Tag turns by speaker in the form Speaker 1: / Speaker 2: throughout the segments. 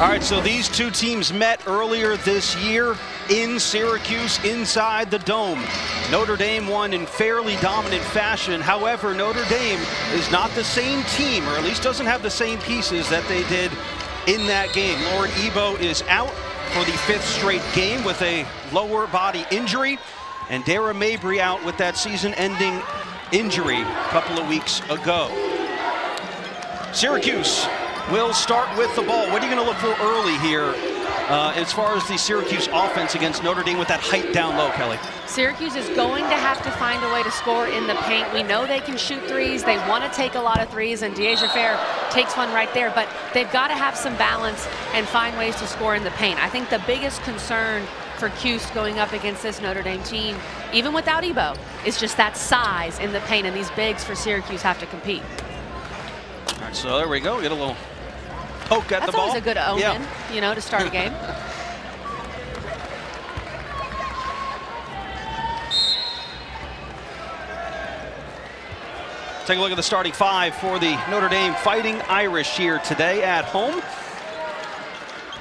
Speaker 1: All right, so these two teams met earlier this year in Syracuse, inside the Dome. Notre Dame won in fairly dominant fashion. However, Notre Dame is not the same team, or at least doesn't have the same pieces that they did in that game. Lauren Ebo is out for the 5th straight game with a lower body injury, and Dara Mabry out with that season-ending injury a couple of weeks ago. Syracuse will start with the ball. What are you going to look for early here as far as the Syracuse offense against Notre Dame with that height down low, Kelly?
Speaker 2: Syracuse is going to have to find a way to score in the paint. We know they can shoot threes. They want to take a lot of threes, and Deasia Fair takes one right there. But they've got to have some balance and find ways to score in the paint. I think the biggest concern for Cuse going up against this Notre Dame team, even without Ebo, is just that size in the paint, and these bigs for Syracuse have to compete.
Speaker 1: All right, so there we go. Get a little poke at the ball.
Speaker 2: That's always a good omen, you know, to start a game.
Speaker 1: Take a look at the starting 5 for the Notre Dame Fighting Irish here today at home.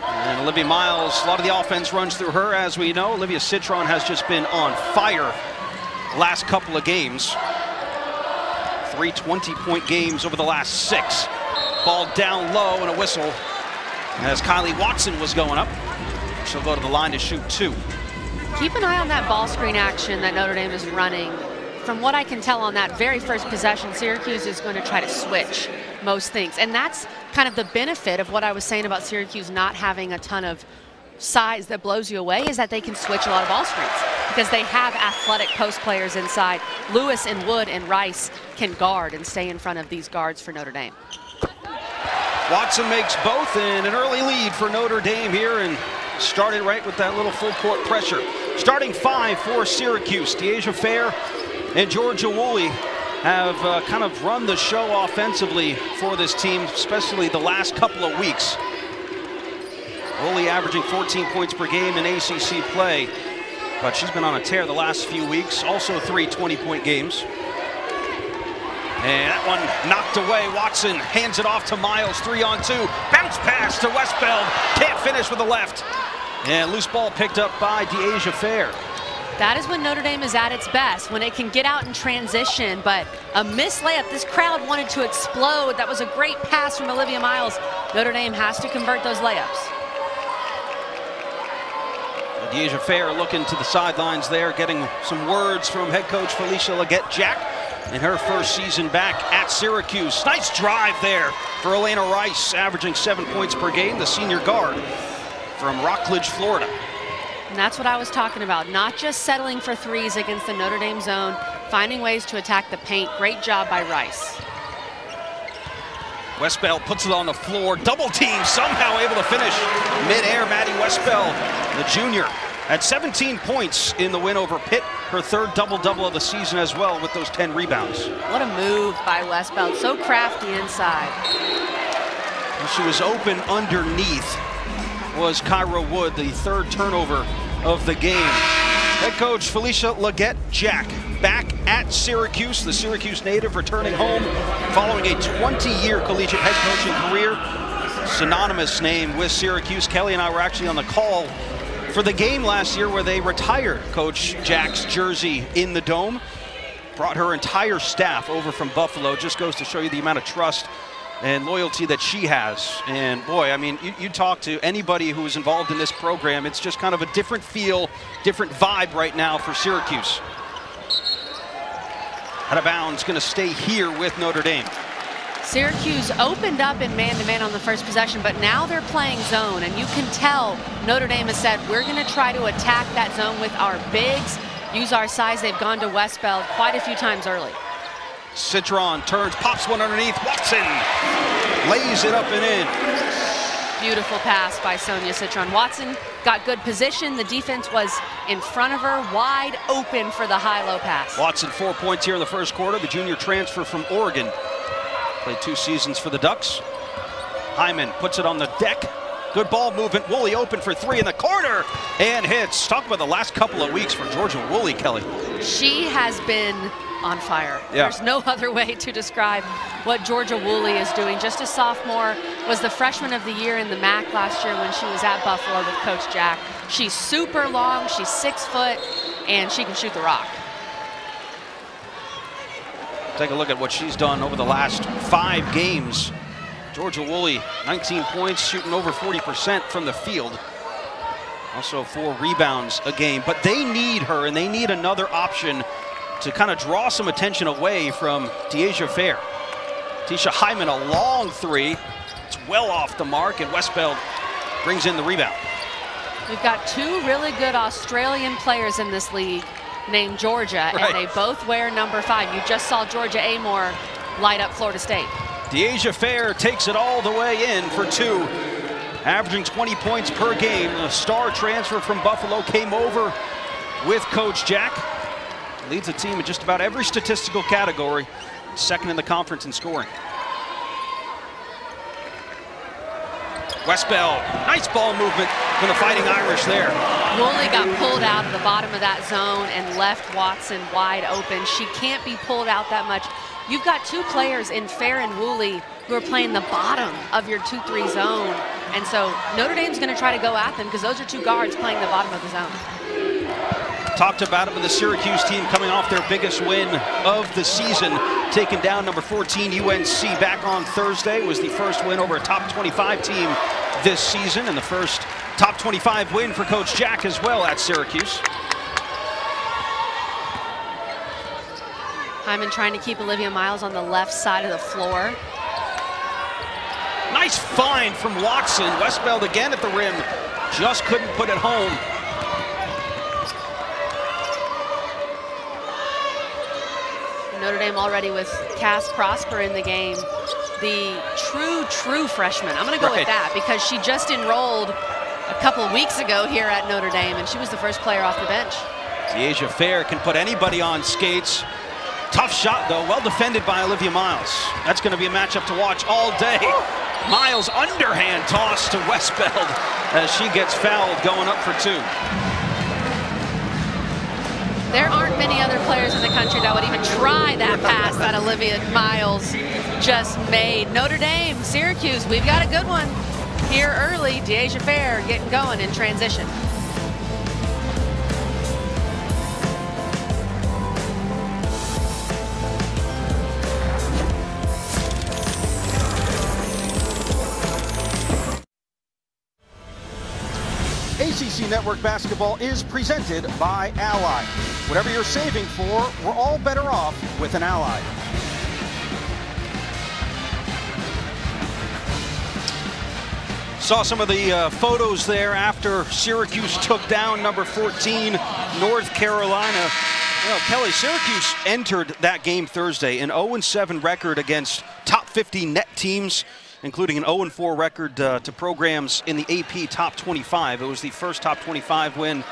Speaker 1: And Olivia Miles, a lot of the offense runs through her, as we know. Olivia Citron has just been on fire last couple of games. 3 20-point games over the last 6. Ball down low and a whistle as Kylie Watson was going up. She'll go to the line to shoot 2.
Speaker 2: Keep an eye on that ball screen action that Notre Dame is running. From what I can tell on that very first possession, Syracuse is going to try to switch most things. And that's kind of the benefit of what I was saying about Syracuse not having a ton of size that blows you away, is that they can switch a lot of ball screens because they have athletic post players inside. Lewis and Wood and Rice can guard and stay in front of these guards for Notre Dame.
Speaker 1: Watson makes both, and an early lead for Notre Dame here, and started right with that little full court pressure. Starting 5 for Syracuse, Deasia Fair and Georgia Woolley have kind of run the show offensively for this team, especially the last couple of weeks. Woolley averaging 14 points per game in ACC play, but she's been on a tear the last few weeks. Also 3 20-point games. And that one knocked away. Watson hands it off to Miles, 3-on-2. Bounce pass to Westbeld. Can't finish with the left. And loose ball picked up by Deasia Fair.
Speaker 2: That is when Notre Dame is at its best, when it can get out in transition, but a missed layup. This crowd wanted to explode. That was a great pass from Olivia Miles. Notre Dame has to convert those layups.
Speaker 1: Deasia Fair looking to the sidelines there, getting some words from head coach Felicia Leggett-Jack in her first season back at Syracuse. Nice drive there for Elena Rice, averaging 7 points per game, the senior guard from Rockledge, Florida.
Speaker 2: And that's what I was talking about, not just settling for threes against the Notre Dame zone, finding ways to attack the paint. Great job by Rice.
Speaker 1: Westbell puts it on the floor, double team, somehow able to finish mid-air. Maddie Westbell, the junior, at 17 points in the win over Pitt, her 3rd double-double of the season as well with those 10 rebounds.
Speaker 2: What a move by Westbell, so crafty inside.
Speaker 1: And she was open underneath. Was Kyra Wood, the 3rd turnover of the game. Head coach Felicia Leggett-Jack back at Syracuse, the Syracuse native returning home following a 20-year collegiate head coaching career. Synonymous name with Syracuse. Kelly and I were actually on the call for the game last year where they retired Coach Jack's jersey in the Dome. Brought her entire staff over from Buffalo. Just goes to show you the amount of trust and loyalty that she has. And boy, I mean, you talk to anybody who is involved in this program, it's just kind of a different feel, different vibe right now for Syracuse. Out of bounds, going to stay here with Notre Dame.
Speaker 2: Syracuse opened up in man-to-man on the first possession, but now they're playing zone, and you can tell Notre Dame has said, we're going to try to attack that zone with our bigs, use our size. They've gone to Westbeld quite a few times early.
Speaker 1: Citron turns, pops one underneath. Watson lays it up and in.
Speaker 2: Beautiful pass by Sonia Citron. Watson got good position. The defense was in front of her, wide open for the high-low pass.
Speaker 1: Watson 4 points here in the first quarter. The junior transfer from Oregon. Played 2 seasons for the Ducks. Hyman puts it on the deck. Good ball movement. Woolley open for three in the corner and hits. Talk about the last couple of weeks for Georgia Woolley, Kelly.
Speaker 2: She has been on fire.
Speaker 1: Yeah.
Speaker 2: There's no other way to describe what Georgia Woolley is doing. Just a sophomore, was the freshman of the year in the MAC last year when she was at Buffalo with Coach Jack. She's super long, she's 6 foot, and she can shoot the rock.
Speaker 1: Take a look at what she's done over the last 5 games. Georgia Woolley, 19 points, shooting over 40% from the field. Also 4 rebounds a game, but they need her, and they need another option to kind of draw some attention away from Deasia Fair. Tisha Hyman, a long three. It's well off the mark, and Westbeld brings in the rebound.
Speaker 2: We've got 2 really good Australian players in this league named Georgia,
Speaker 1: right,
Speaker 2: and they both wear number 5. You just saw Georgia Amore light up Florida State.
Speaker 1: Deasia Fair takes it all the way in for 2, averaging 20 points per game. The star transfer from Buffalo came over with Coach Jack. Leads the team in just about every statistical category. Second in the conference in scoring. Westbeld, nice ball movement from the Fighting Irish there.
Speaker 2: Woolley got pulled out of the bottom of that zone and left Watson wide open. She can't be pulled out that much. You've got 2 players in Fair and Woolley who are playing the bottom of your 2-3 zone. And so Notre Dame's going to try to go at them because those are 2 guards playing the bottom of the zone.
Speaker 1: Talked about it with the Syracuse team coming off their biggest win of the season, taking down number 14 UNC back on Thursday. It was the first win over a top 25 team this season, and the first top 25 win for Coach Jack as well at Syracuse.
Speaker 2: Hyman trying to keep Olivia Miles on the left side of the floor.
Speaker 1: Nice find from Watson. Westbeld again at the rim, just couldn't put it home.
Speaker 2: Notre Dame already with Cass Prosper in the game. The true freshman. I'm going to go with that because she just enrolled a couple of weeks ago here at Notre Dame, and she was the first player off the bench.
Speaker 1: Deasia Fair can put anybody on skates. Tough shot, though, well defended by Olivia Miles. That's going to be a matchup to watch all day. Miles underhand toss to Westbeld as she gets fouled going up for 2.
Speaker 2: There aren't many other players in the country that would even try that pass that Olivia Miles just made. Notre Dame, Syracuse, we've got a good one here early. Deasia Fair getting going in transition.
Speaker 3: ACC Network Basketball is presented by Ally. Whatever you're saving for, we're all better off with an Ally.
Speaker 1: Saw some of the photos there after Syracuse took down number 14, North Carolina. You know, Kelly, Syracuse entered that game Thursday, an 0-7 record against top 50 net teams, including an 0-4 record to programs in the AP top 25. It was the first top 25 win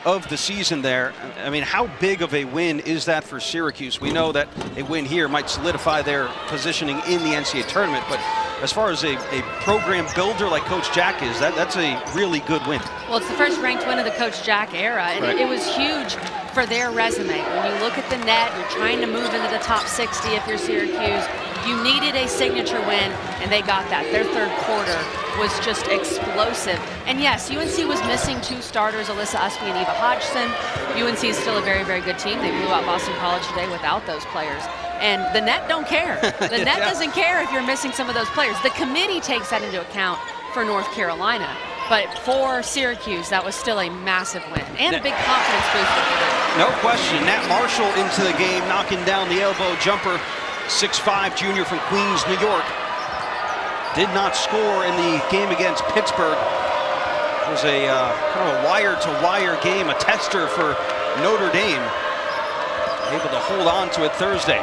Speaker 1: of the season there. I mean, how big of a win is that for Syracuse? We know that a win here might solidify their positioning in the NCAA tournament, but as far as a program builder like Coach Jack is, that's a really good win.
Speaker 2: Well, it's the first ranked win of the Coach Jack era, and it was huge for their resume. When you look at the net, you're trying to move into the top 60 if you're Syracuse. You needed a signature win, and they got that. Their third quarter was just explosive. And yes, UNC was missing 2 starters, Alyssa Usby and Eva Hodgson. UNC is still a very, very good team. They blew out Boston College today without those players. And the net don't care. The net doesn't care if you're missing some of those players. The committee takes that into account for North Carolina. But for Syracuse, that was still a massive win and a big confidence booster for them.
Speaker 1: No question. Nat Marshall into the game, knocking down the elbow jumper. 6'5" junior from Queens, New York. Did not score in the game against Pittsburgh. It was a kind of a wire-to-wire game, a tester for Notre Dame. Able to hold on to it Thursday.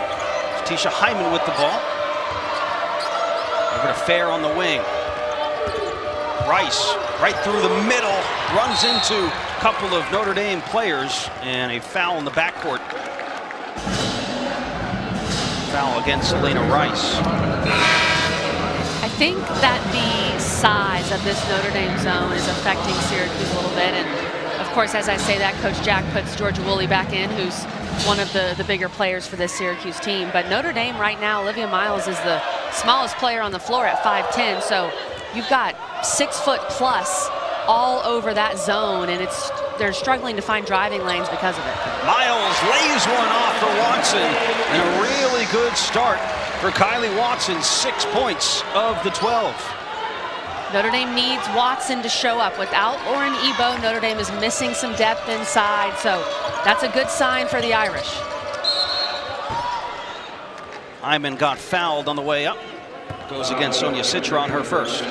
Speaker 1: Tisha Hyman with the ball. Over to Fair on the wing. Rice right through the middle, runs into a couple of Notre Dame players, and a foul in the backcourt. Foul against Elena Rice.
Speaker 2: I think that the size of this Notre Dame zone is affecting Syracuse a little bit. And of course, as I say that, Coach Jack puts Georgia Woolley back in, who's one of the bigger players for this Syracuse team. But Notre Dame right now, Olivia Miles is the smallest player on the floor at 5'10". So you've got 6 foot plus all over that zone, and they're struggling to find driving lanes because of it.
Speaker 1: Miles lays one off for Watson, and a really good start for Kylie Watson. 6 points of the 12.
Speaker 2: Notre Dame needs Watson to show up. Without Lauren Ebo, Notre Dame is missing some depth inside, so that's a good sign for the Irish.
Speaker 1: Hyman got fouled on the way up. Goes against Sonia Citron, her first.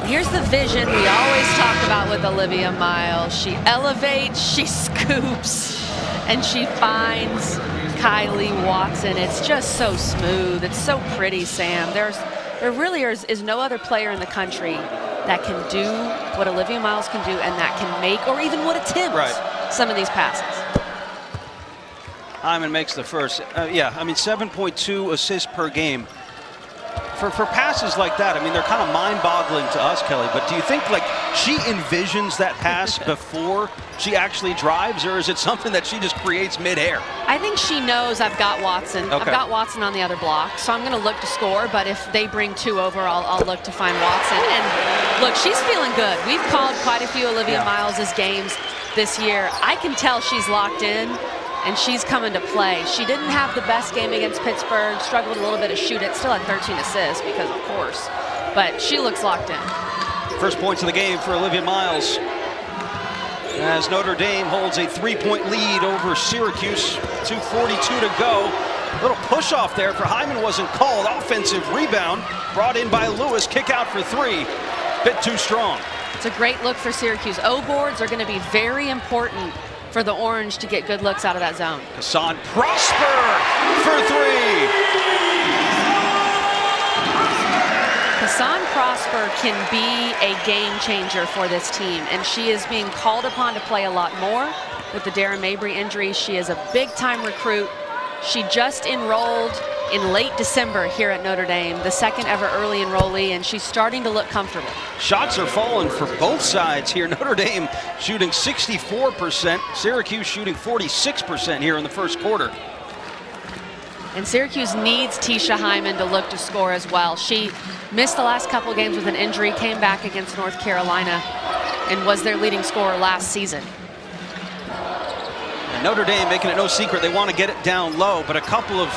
Speaker 2: Here's the vision we always talk about with Olivia Miles. She elevates, she scoops, and she finds Kylie Watson. It's just so smooth. It's so pretty, Sam. There really is no other player in the country that can do what Olivia Miles can do and that can make or even would attempt some of these passes.
Speaker 1: Hyman makes the first. Yeah, I mean, 7.2 assists per game. For passes like that, I mean, they're kind of mind-boggling to us, Kelly, but do you think, like, she envisions that pass before she actually drives, or is it something that she just creates mid-air?
Speaker 2: I think she knows I've got Watson.
Speaker 1: Okay.
Speaker 2: I've got Watson on the other block, so I'm going to look to score, but if they bring 2 over, I'll look to find Watson. And, look, she's feeling good. We've called quite a few Olivia Miles' games this year. I can tell she's locked in, and she's coming to play. She didn't have the best game against Pittsburgh, struggled a little bit to shoot it, still had 13 assists because of course, but she looks locked in.
Speaker 1: First points of the game for Olivia Miles, as Notre Dame holds a 3-point lead over Syracuse. 2:42 to go. A little push off there for Hyman wasn't called. Offensive rebound brought in by Lewis. Kick out for 3. Bit too strong.
Speaker 2: It's a great look for Syracuse. O-boards are going to be very important for the Orange to get good looks out of that zone.
Speaker 1: Hassan Prosper for 3.
Speaker 2: Hassan Prosper can be a game changer for this team, and she is being called upon to play a lot more with the Darren Mabry injury. She is a big-time recruit. She just enrolled in late December here at Notre Dame, the second ever early enrollee, and she's starting to look comfortable.
Speaker 1: Shots are falling for both sides here. Notre Dame shooting 64%, Syracuse shooting 46% here in the first quarter.
Speaker 2: And Syracuse needs Tisha Hyman to look to score as well. She missed the last couple of games with an injury, came back against North Carolina, and was their leading scorer last season.
Speaker 1: And Notre Dame making it no secret they want to get it down low, but a couple of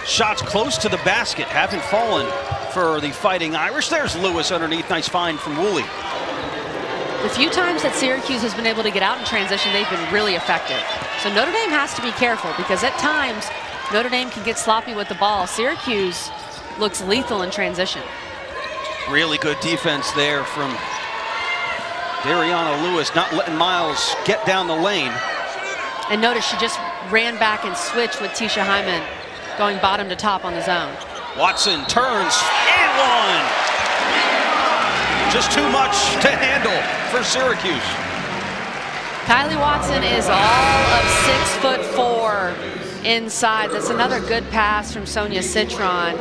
Speaker 1: shots close to the basket haven't fallen for the Fighting Irish. There's Lewis underneath. Nice find from Woolley.
Speaker 2: The few times that Syracuse has been able to get out in transition, they've been really effective. So Notre Dame has to be careful because at times Notre Dame can get sloppy with the ball. Syracuse looks lethal in transition.
Speaker 1: Really good defense there from Dariana Lewis, not letting Miles get down the lane.
Speaker 2: And notice she just ran back and switched with Tisha Hyman going bottom to top on the zone. Watson
Speaker 1: turns and one. Just too much to handle for Syracuse.
Speaker 2: Kylie Watson is all of 6'4" inside. That's another good pass from Sonia Citron.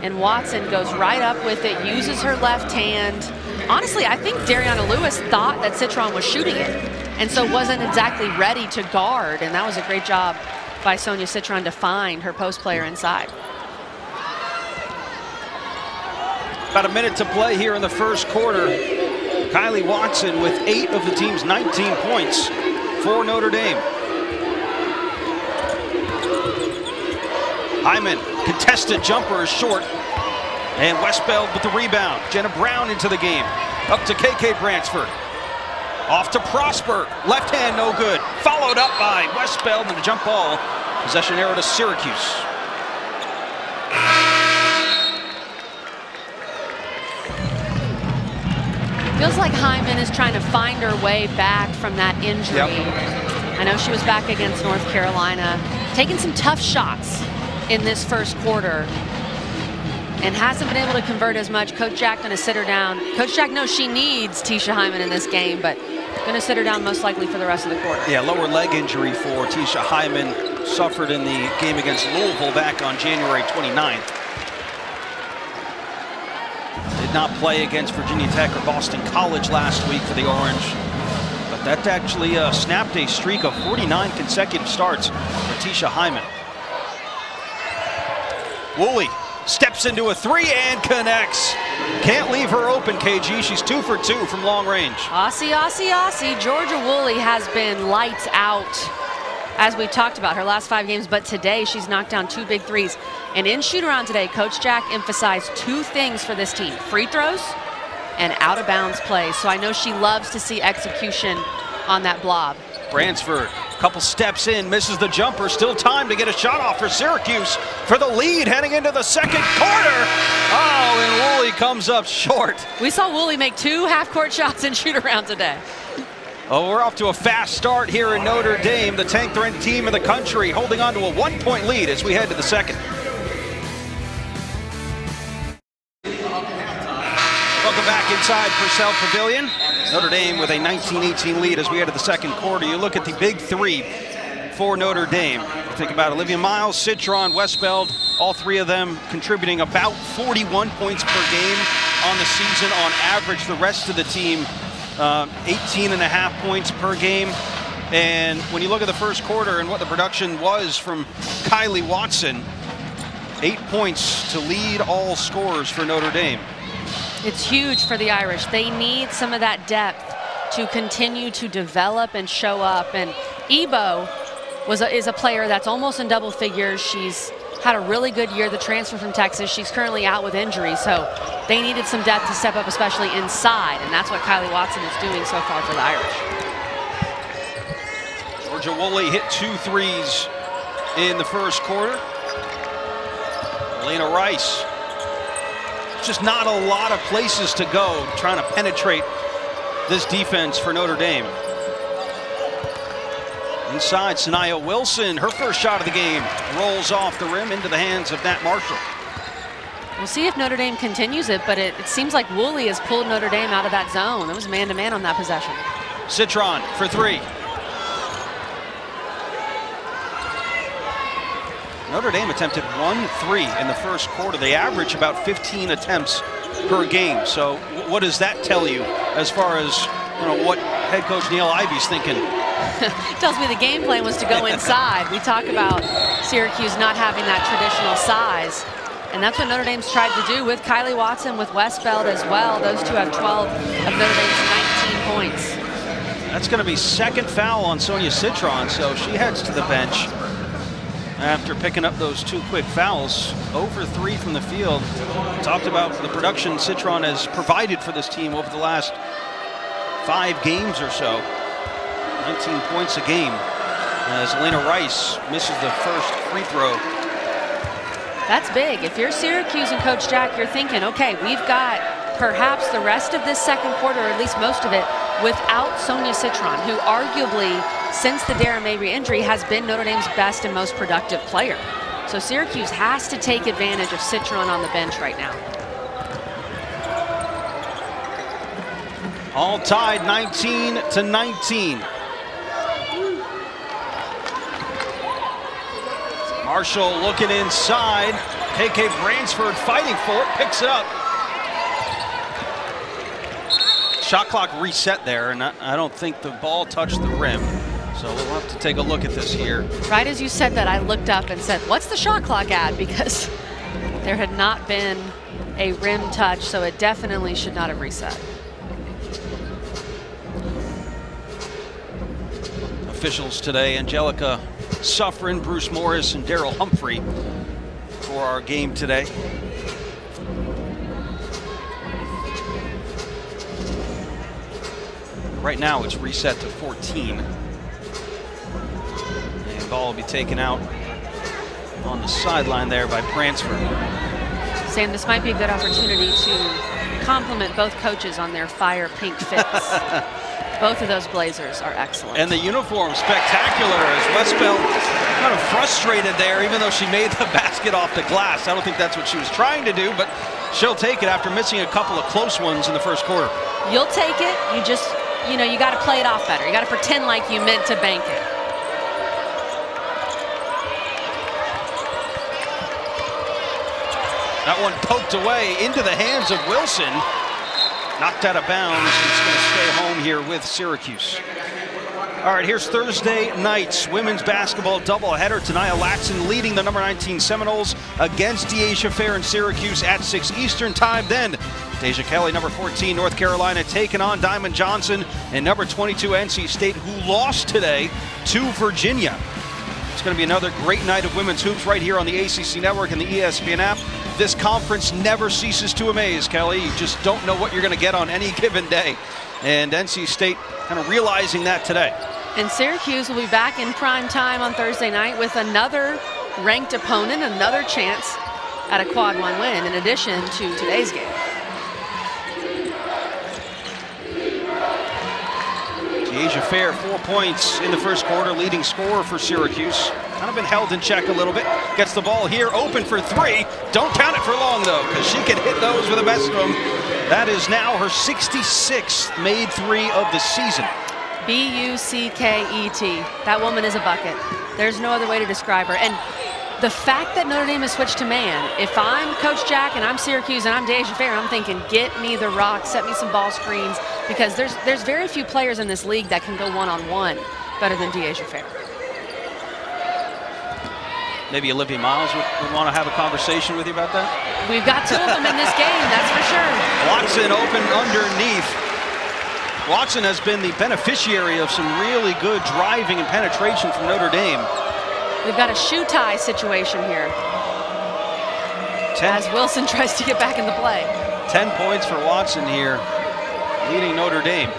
Speaker 2: And Watson goes right up with it, uses her left hand. Honestly, I think Dariana Lewis thought that Citron was shooting it, and so wasn't exactly ready to guard. And that was a great job by Sonia Citron to find her post player inside.
Speaker 1: About a minute to play here in the first quarter. Kylie Watson with 8 of the team's 19 points for Notre Dame. Hyman, contested jumper is short. And Westbeld with the rebound. Jenna Brown into the game. Up to KK Bransford. Off to Prosper. Left hand, no good. Followed up by Westbeld and a jump ball. Possession arrow to Syracuse.
Speaker 2: Feels like Hyman is trying to find her way back from that injury. I know she was back against North Carolina, taking some tough shots in this first quarter and hasn't been able to convert as much. Coach Jack going to sit her down. Coach Jack knows she needs Tisha Hyman in this game, but going to sit her down most likely for the rest of the quarter.
Speaker 1: Yeah, lower leg injury for Tisha Hyman. Suffered in the game against Louisville back on January 29th. not play against Virginia Tech or Boston College last week for the Orange. But that actually snapped a streak of 49 consecutive starts for Tisha Hyman. Woolley steps into a three and connects. Can't leave her open, KG. She's 2 for 2 from long range.
Speaker 2: Aussie, Aussie, Aussie. Georgia Woolley has been lights out, as we've talked about, her last 5 games. But today, she's knocked down 2 big threes. And in shoot-around today, Coach Jack emphasized 2 things for this team: free throws and out-of-bounds plays. So I know she loves to see execution on that blob.
Speaker 1: Bransford, a couple steps in, misses the jumper. Still time to get a shot off for Syracuse for the lead heading into the second quarter. Oh, and Woolley comes up short.
Speaker 2: We saw Woolley make 2 half-court shots in shoot-around today.
Speaker 1: Oh, we're off to a fast start here in Notre Dame. The 10th ranked team in the country holding on to a 1-point lead as we head to the second. Welcome back inside Purcell Pavilion. Notre Dame with a 19-18 lead as we head to the second quarter. You look at the big 3 for Notre Dame. You think about Olivia Miles, Citron, Westbeld, all 3 of them contributing about 41 points per game on the season on average. The rest of the team, 18.5 points per game. And when you look at the first quarter and what the production was from Kylie Watson, 8 points to lead all scorers for Notre Dame.
Speaker 2: It's huge for the Irish. They need some of that depth to continue to develop and show up. And Ebo is a player that's almost in double figures. She's had a really good year, the transfer from Texas. She's currently out with injury, so they needed some depth to step up, especially inside, and that's what Kylie Watson is doing so far for the Irish.
Speaker 1: Georgia Woolley hit 2 threes in the first quarter. Elena Rice. Just not a lot of places to go trying to penetrate this defense for Notre Dame. Inside, Sanaya Wilson, her first shot of the game, rolls off the rim into the hands of Nat Marshall.
Speaker 2: We'll see if Notre Dame continues it, but it seems like Woolley has pulled Notre Dame out of that zone. It was man-to-man on that possession.
Speaker 1: Citron for 3. Notre Dame attempted 1 3 in the first quarter. They average about 15 attempts per game. So what does that tell you as far as what head coach Neil Ivey's thinking?
Speaker 2: Tells me the game plan was to go inside. We talk about Syracuse not having that traditional size, and that's what Notre Dame's tried to do with Kylie Watson, with Westbeld as well. Those 2 have 12 of Notre Dame's 19 points.
Speaker 1: That's going to be second foul on Sonia Citron, so she heads to the bench after picking up those 2 quick fouls. 0 for 3 from the field. Talked about the production Citron has provided for this team over the last 5 games or so. 19 points a game as Elena Rice misses the first free throw.
Speaker 2: That's big. If you're Syracuse and Coach Jack, you're thinking, okay, we've got perhaps the rest of this second quarter, or at least most of it, without Sonia Citron, who arguably, since the Darren Mabry injury, has been Notre Dame's best and most productive player. So Syracuse has to take advantage of Citron on the bench right now.
Speaker 1: All tied 19-19. Marshall looking inside. KK Bransford fighting for it, picks it up. Shot clock reset there, and I don't think the ball touched the rim. So we'll have to take a look at this here.
Speaker 2: Right as you said that, I looked up and said, what's the shot clock at? Because there had not been a rim touch, so it definitely should not have reset.
Speaker 1: Officials today, Angelica Suffren, Bruce Morris, and Daryl Humphrey for our game today. Right now it's reset to 14. And ball will be taken out on the sideline there by Bransford.
Speaker 2: Sam, this might be a good opportunity to compliment both coaches on their fire pink fits. Both of those blazers are excellent.
Speaker 1: And the uniform spectacular as Westbeld kind of frustrated there, even though she made the basket off the glass. I don't think that's what she was trying to do, but she'll take it after missing a couple of close ones in the first quarter.
Speaker 2: You'll take it. You just, you got to play it off better. You got to pretend like you meant to bank it.
Speaker 1: That one poked away into the hands of Wilson. Knocked out of bounds. It's going to stay home here with Syracuse. All right, here's Thursday night's women's basketball doubleheader. Tania Latson leading the number 19 Seminoles against Deasia Fair in Syracuse at 6 Eastern time. Then Deja Kelly, number 14, North Carolina, taking on Diamond Johnson and number 22, NC State, who lost today to Virginia. It's going to be another great night of women's hoops right here on the ACC Network and the ESPN app. This conference never ceases to amaze, Kelly. You just don't know what you're going to get on any given day. And NC State kind of realizing that today.
Speaker 2: And Syracuse will be back in prime time on Thursday night with another ranked opponent, another chance at a quad 1 win in addition to today's game.
Speaker 1: Deasia Fair, 4 points in the first quarter, leading scorer for Syracuse. Kind of been held in check a little bit. Gets the ball here, open for 3. Don't count it for long, though, because she can hit those with the best of them. That is now her 66th made 3 of the season.
Speaker 2: B-U-C-K-E-T. That woman is a bucket. There's no other way to describe her. And the fact that Notre Dame has switched to man, if I'm Coach Jack and I'm Syracuse and I'm Deasia Fair, I'm thinking, get me the rock, set me some ball screens, because there's very few players in this league that can go one-on-one better than Deasia Fair.
Speaker 1: Maybe Olivia Miles would want to have a conversation with you about that?
Speaker 2: We've got 2 of them in this game, that's for sure.
Speaker 1: Watson open underneath. Watson has been the beneficiary of some really good driving and penetration from Notre Dame.
Speaker 2: We've got a shoe tie situation here as Wilson tries to get back into play.
Speaker 1: 10 points for Watson here, leading Notre Dame.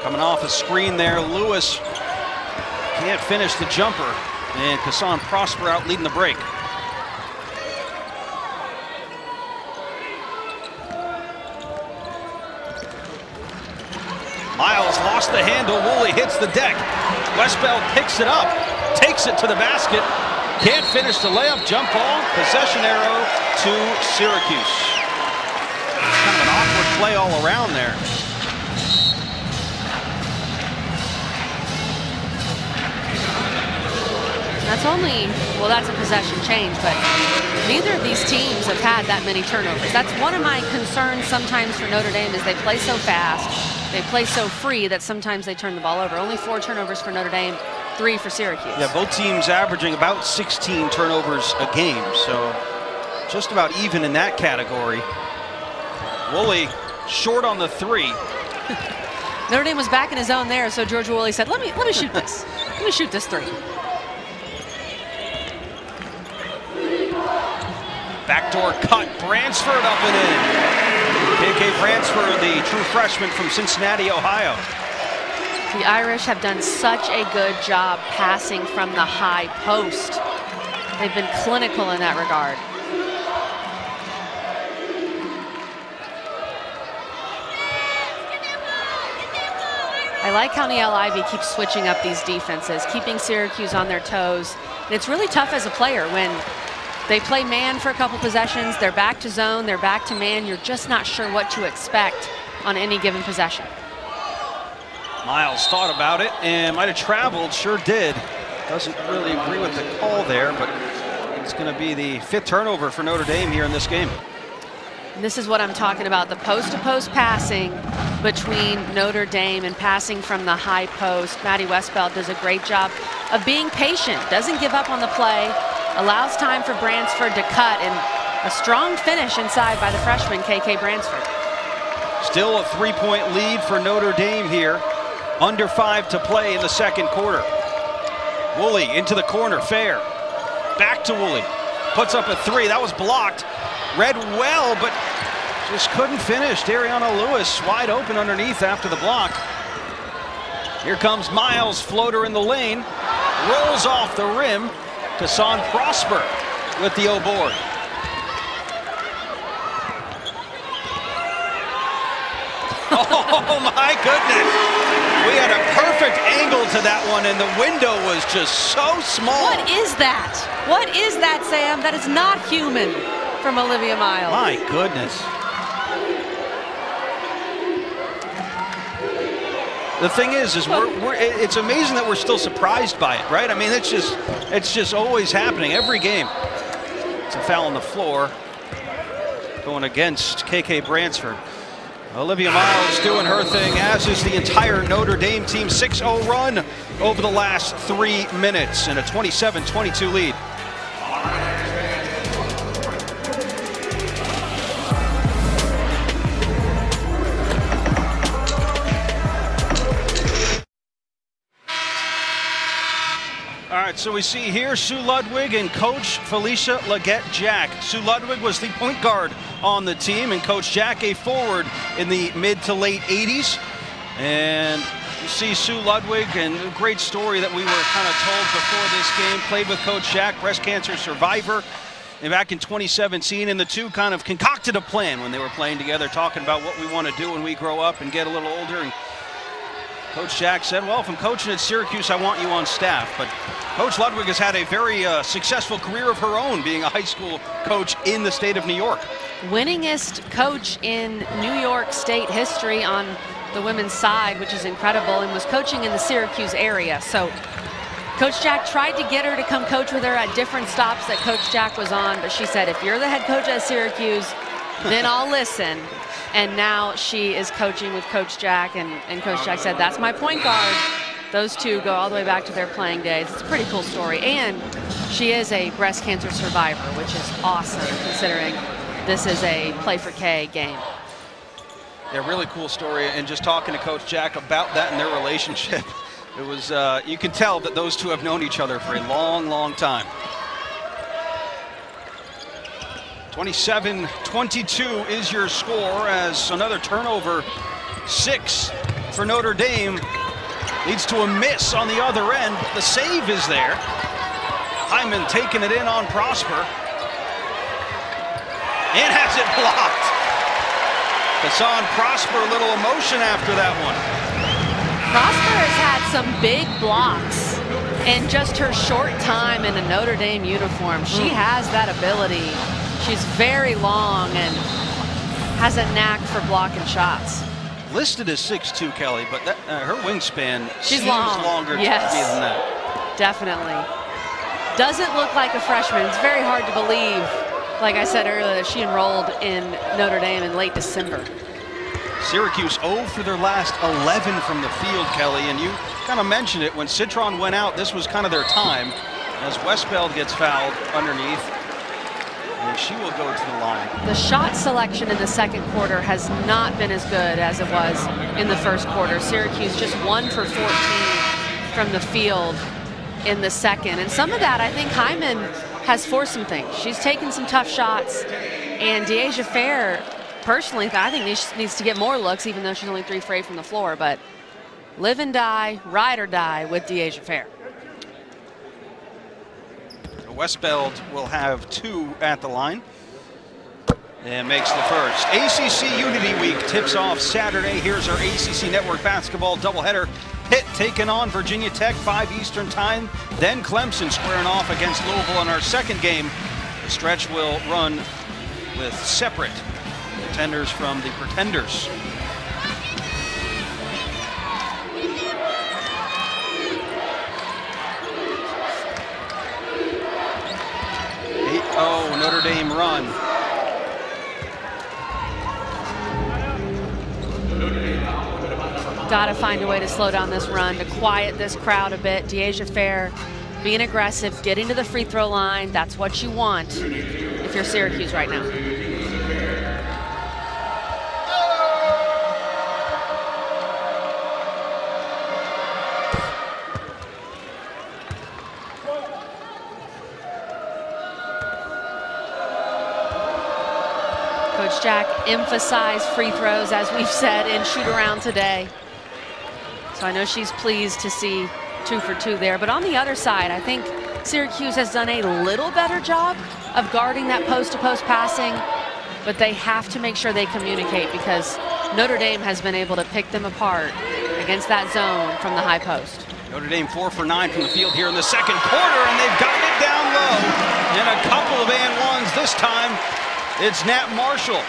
Speaker 1: Coming off a screen there, Lewis can't finish the jumper, and Kassan Prosper out leading the break. Miles lost the handle. Woolley hits the deck. Westbeld picks it up, takes it to the basket. Can't finish the layup. Jump ball. Possession arrow to Syracuse. It's kind of an awkward play all around there.
Speaker 2: That's only, well, that's a possession change, but neither of these teams have had that many turnovers. That's one of my concerns sometimes for Notre Dame is they play so fast, they play so free that sometimes they turn the ball over. Only 4 turnovers for Notre Dame, 3 for Syracuse.
Speaker 1: Yeah, both teams averaging about 16 turnovers a game, so just about even in that category. Woolley short on the 3.
Speaker 2: Notre Dame was back in his own there, so Georgia Woolley said, let me shoot this. Let me shoot this 3.
Speaker 1: Backdoor cut, Bransford up and in. KK Bransford, the true freshman from Cincinnati, Ohio.
Speaker 2: The Irish have done such a good job passing from the high post. They've been clinical in that regard. I like how Niele Ivey keeps switching up these defenses, keeping Syracuse on their toes. And it's really tough as a player when they play man for a couple possessions, they're back to zone, they're back to man. You're just not sure what to expect on any given possession.
Speaker 1: Miles thought about it and might have traveled, sure did. Doesn't really agree with the call there, but it's going to be the 5th turnover for Notre Dame here in this game.
Speaker 2: And this is what I'm talking about, the post-to-post passing between Notre Dame and passing from the high post. Maddie Westbeld does a great job of being patient, doesn't give up on the play, allows time for Bransford to cut, and a strong finish inside by the freshman, KK Bransford.
Speaker 1: Still a 3-point lead for Notre Dame here. Under 5 to play in the second quarter. Woolley into the corner, Fair. Back to Woolley. Puts up a 3, that was blocked. Read well, but just couldn't finish. Dariana Lewis wide open underneath after the block. Here comes Miles, floater in the lane. Rolls off the rim. Kassan Prosper with the O board. Oh my goodness. We had a perfect angle to that one and the window was just so small.
Speaker 2: What is that? What is that, Sam? That is not human from Olivia Miles.
Speaker 1: My goodness. The thing is it's amazing that we're still surprised by it, right? I mean, it's just always happening every game. It's a foul on the floor going against KK Bransford. Olivia Miles doing her thing, as is the entire Notre Dame team. 6-0 run over the last 3 minutes and a 27-22 lead. All right, so we see here Sue Ludwig and Coach Felicia Leggett-Jack. Sue Ludwig was the point guard on the team, and Coach Jack a forward in the mid to late 80s. And you see Sue Ludwig, and a great story that we were kind of told before this game. Played with Coach Jack, breast cancer survivor, and back in 2017, and the two kind of concocted a plan when they were playing together, talking about what we want to do when we grow up and get a little older. And Coach Jack said, well, if I'm coaching at Syracuse, I want you on staff. But Coach Ludwig has had a very successful career of her own, being a high school coach in the state of New York.
Speaker 2: Winningest coach in New York State history on the women's side, which is incredible, and was coaching in the Syracuse area. So Coach Jack tried to get her to come coach with her at different stops that Coach Jack was on, but she said, if you're the head coach at Syracuse, then I'll listen. And now she is coaching with Coach Jack, and Coach Jack said, that's my point guard. Those two go all the way back to their playing days. It's a pretty cool story. And she is a breast cancer survivor, which is awesome considering this is a Play for K game.
Speaker 1: Yeah, really cool story. And just talking to Coach Jack about that and their relationship, it was, you can tell that those two have known each other for a long, long time. 27-22 is your score, as another turnover, 6 for Notre Dame, leads to a miss on the other end. The save is there. Hyman taking it in on Prosper, and has it blocked. Hassan Prosper, a little emotion after that one.
Speaker 2: Prosper has had some big blocks in just her short time in a Notre Dame uniform. She has that ability. She's very long and has a knack for blocking shots.
Speaker 1: Listed as 6'2", Kelly, but that, her wingspan
Speaker 2: seems
Speaker 1: longer to me than that.
Speaker 2: Definitely. Doesn't look like a freshman. It's very hard to believe, like I said earlier, that she enrolled in Notre Dame in late December.
Speaker 1: Syracuse 0 for their last 11 from the field, Kelly, and you kind of mentioned it. When Citron went out, this was kind of their time, as Westbeld gets fouled underneath. And she will go to the line. The
Speaker 2: shot selection in the second quarter has not been as good as it was in the first quarter. Syracuse just 1 for 14 from the field in the second. And some of that, I think Hyman has forced some things. She's taken some tough shots. And Deasia Fair, personally, I think needs to get more looks, even though she's only 3 for 8 from the floor. But live and die, ride or die with Deasia Fair.
Speaker 1: Westbeld will have 2 at the line and makes the first. ACC Unity Week tips off Saturday. Here's our ACC Network basketball doubleheader. Pitt taking on Virginia Tech, 5 Eastern time. Then Clemson squaring off against Louisville in our second game. The stretch will run with separate contenders from the Pretenders. Oh, Notre Dame run.
Speaker 2: Got to find a way to slow down this run, to quiet this crowd a bit. Deasia Fair being aggressive, getting to the free throw line. That's what you want if you're Syracuse right now. Coach Jack emphasized free throws, as we've said, in shoot-around today. So I know she's pleased to see 2 for 2 there. But on the other side, I think Syracuse has done a little better job of guarding that post-to-post passing, but they have to make sure they communicate, because Notre Dame has been able to pick them apart against that zone from the high post.
Speaker 1: Notre Dame 4 for 9 from the field here in the second quarter, and they've gotten it down low. And a couple of and ones this time. It's Nat Marshall.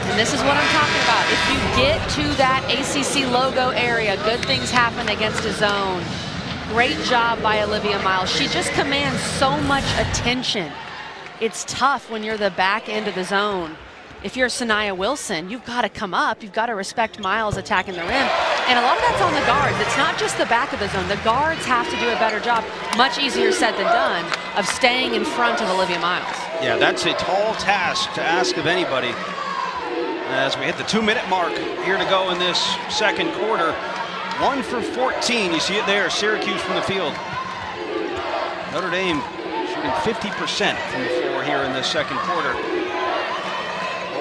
Speaker 2: And this is what I'm talking about. If you get to that ACC logo area, good things happen against a zone. Great job by Olivia Miles. She just commands so much attention. It's tough when you're the back end of the zone. If you're Sanaya Wilson, you've got to come up. You've got to respect Miles attacking the rim. And a lot of that's on the guards. It's not just the back of the zone. The guards have to do a better job, much easier said than done, of staying in front of Olivia Miles.
Speaker 1: Yeah, that's a tall task to ask of anybody. As we hit the 2-minute mark here to go in this second quarter. 1 for 14. You see it there, Syracuse from the field. Notre Dame shooting 50% from the floor here in this second quarter.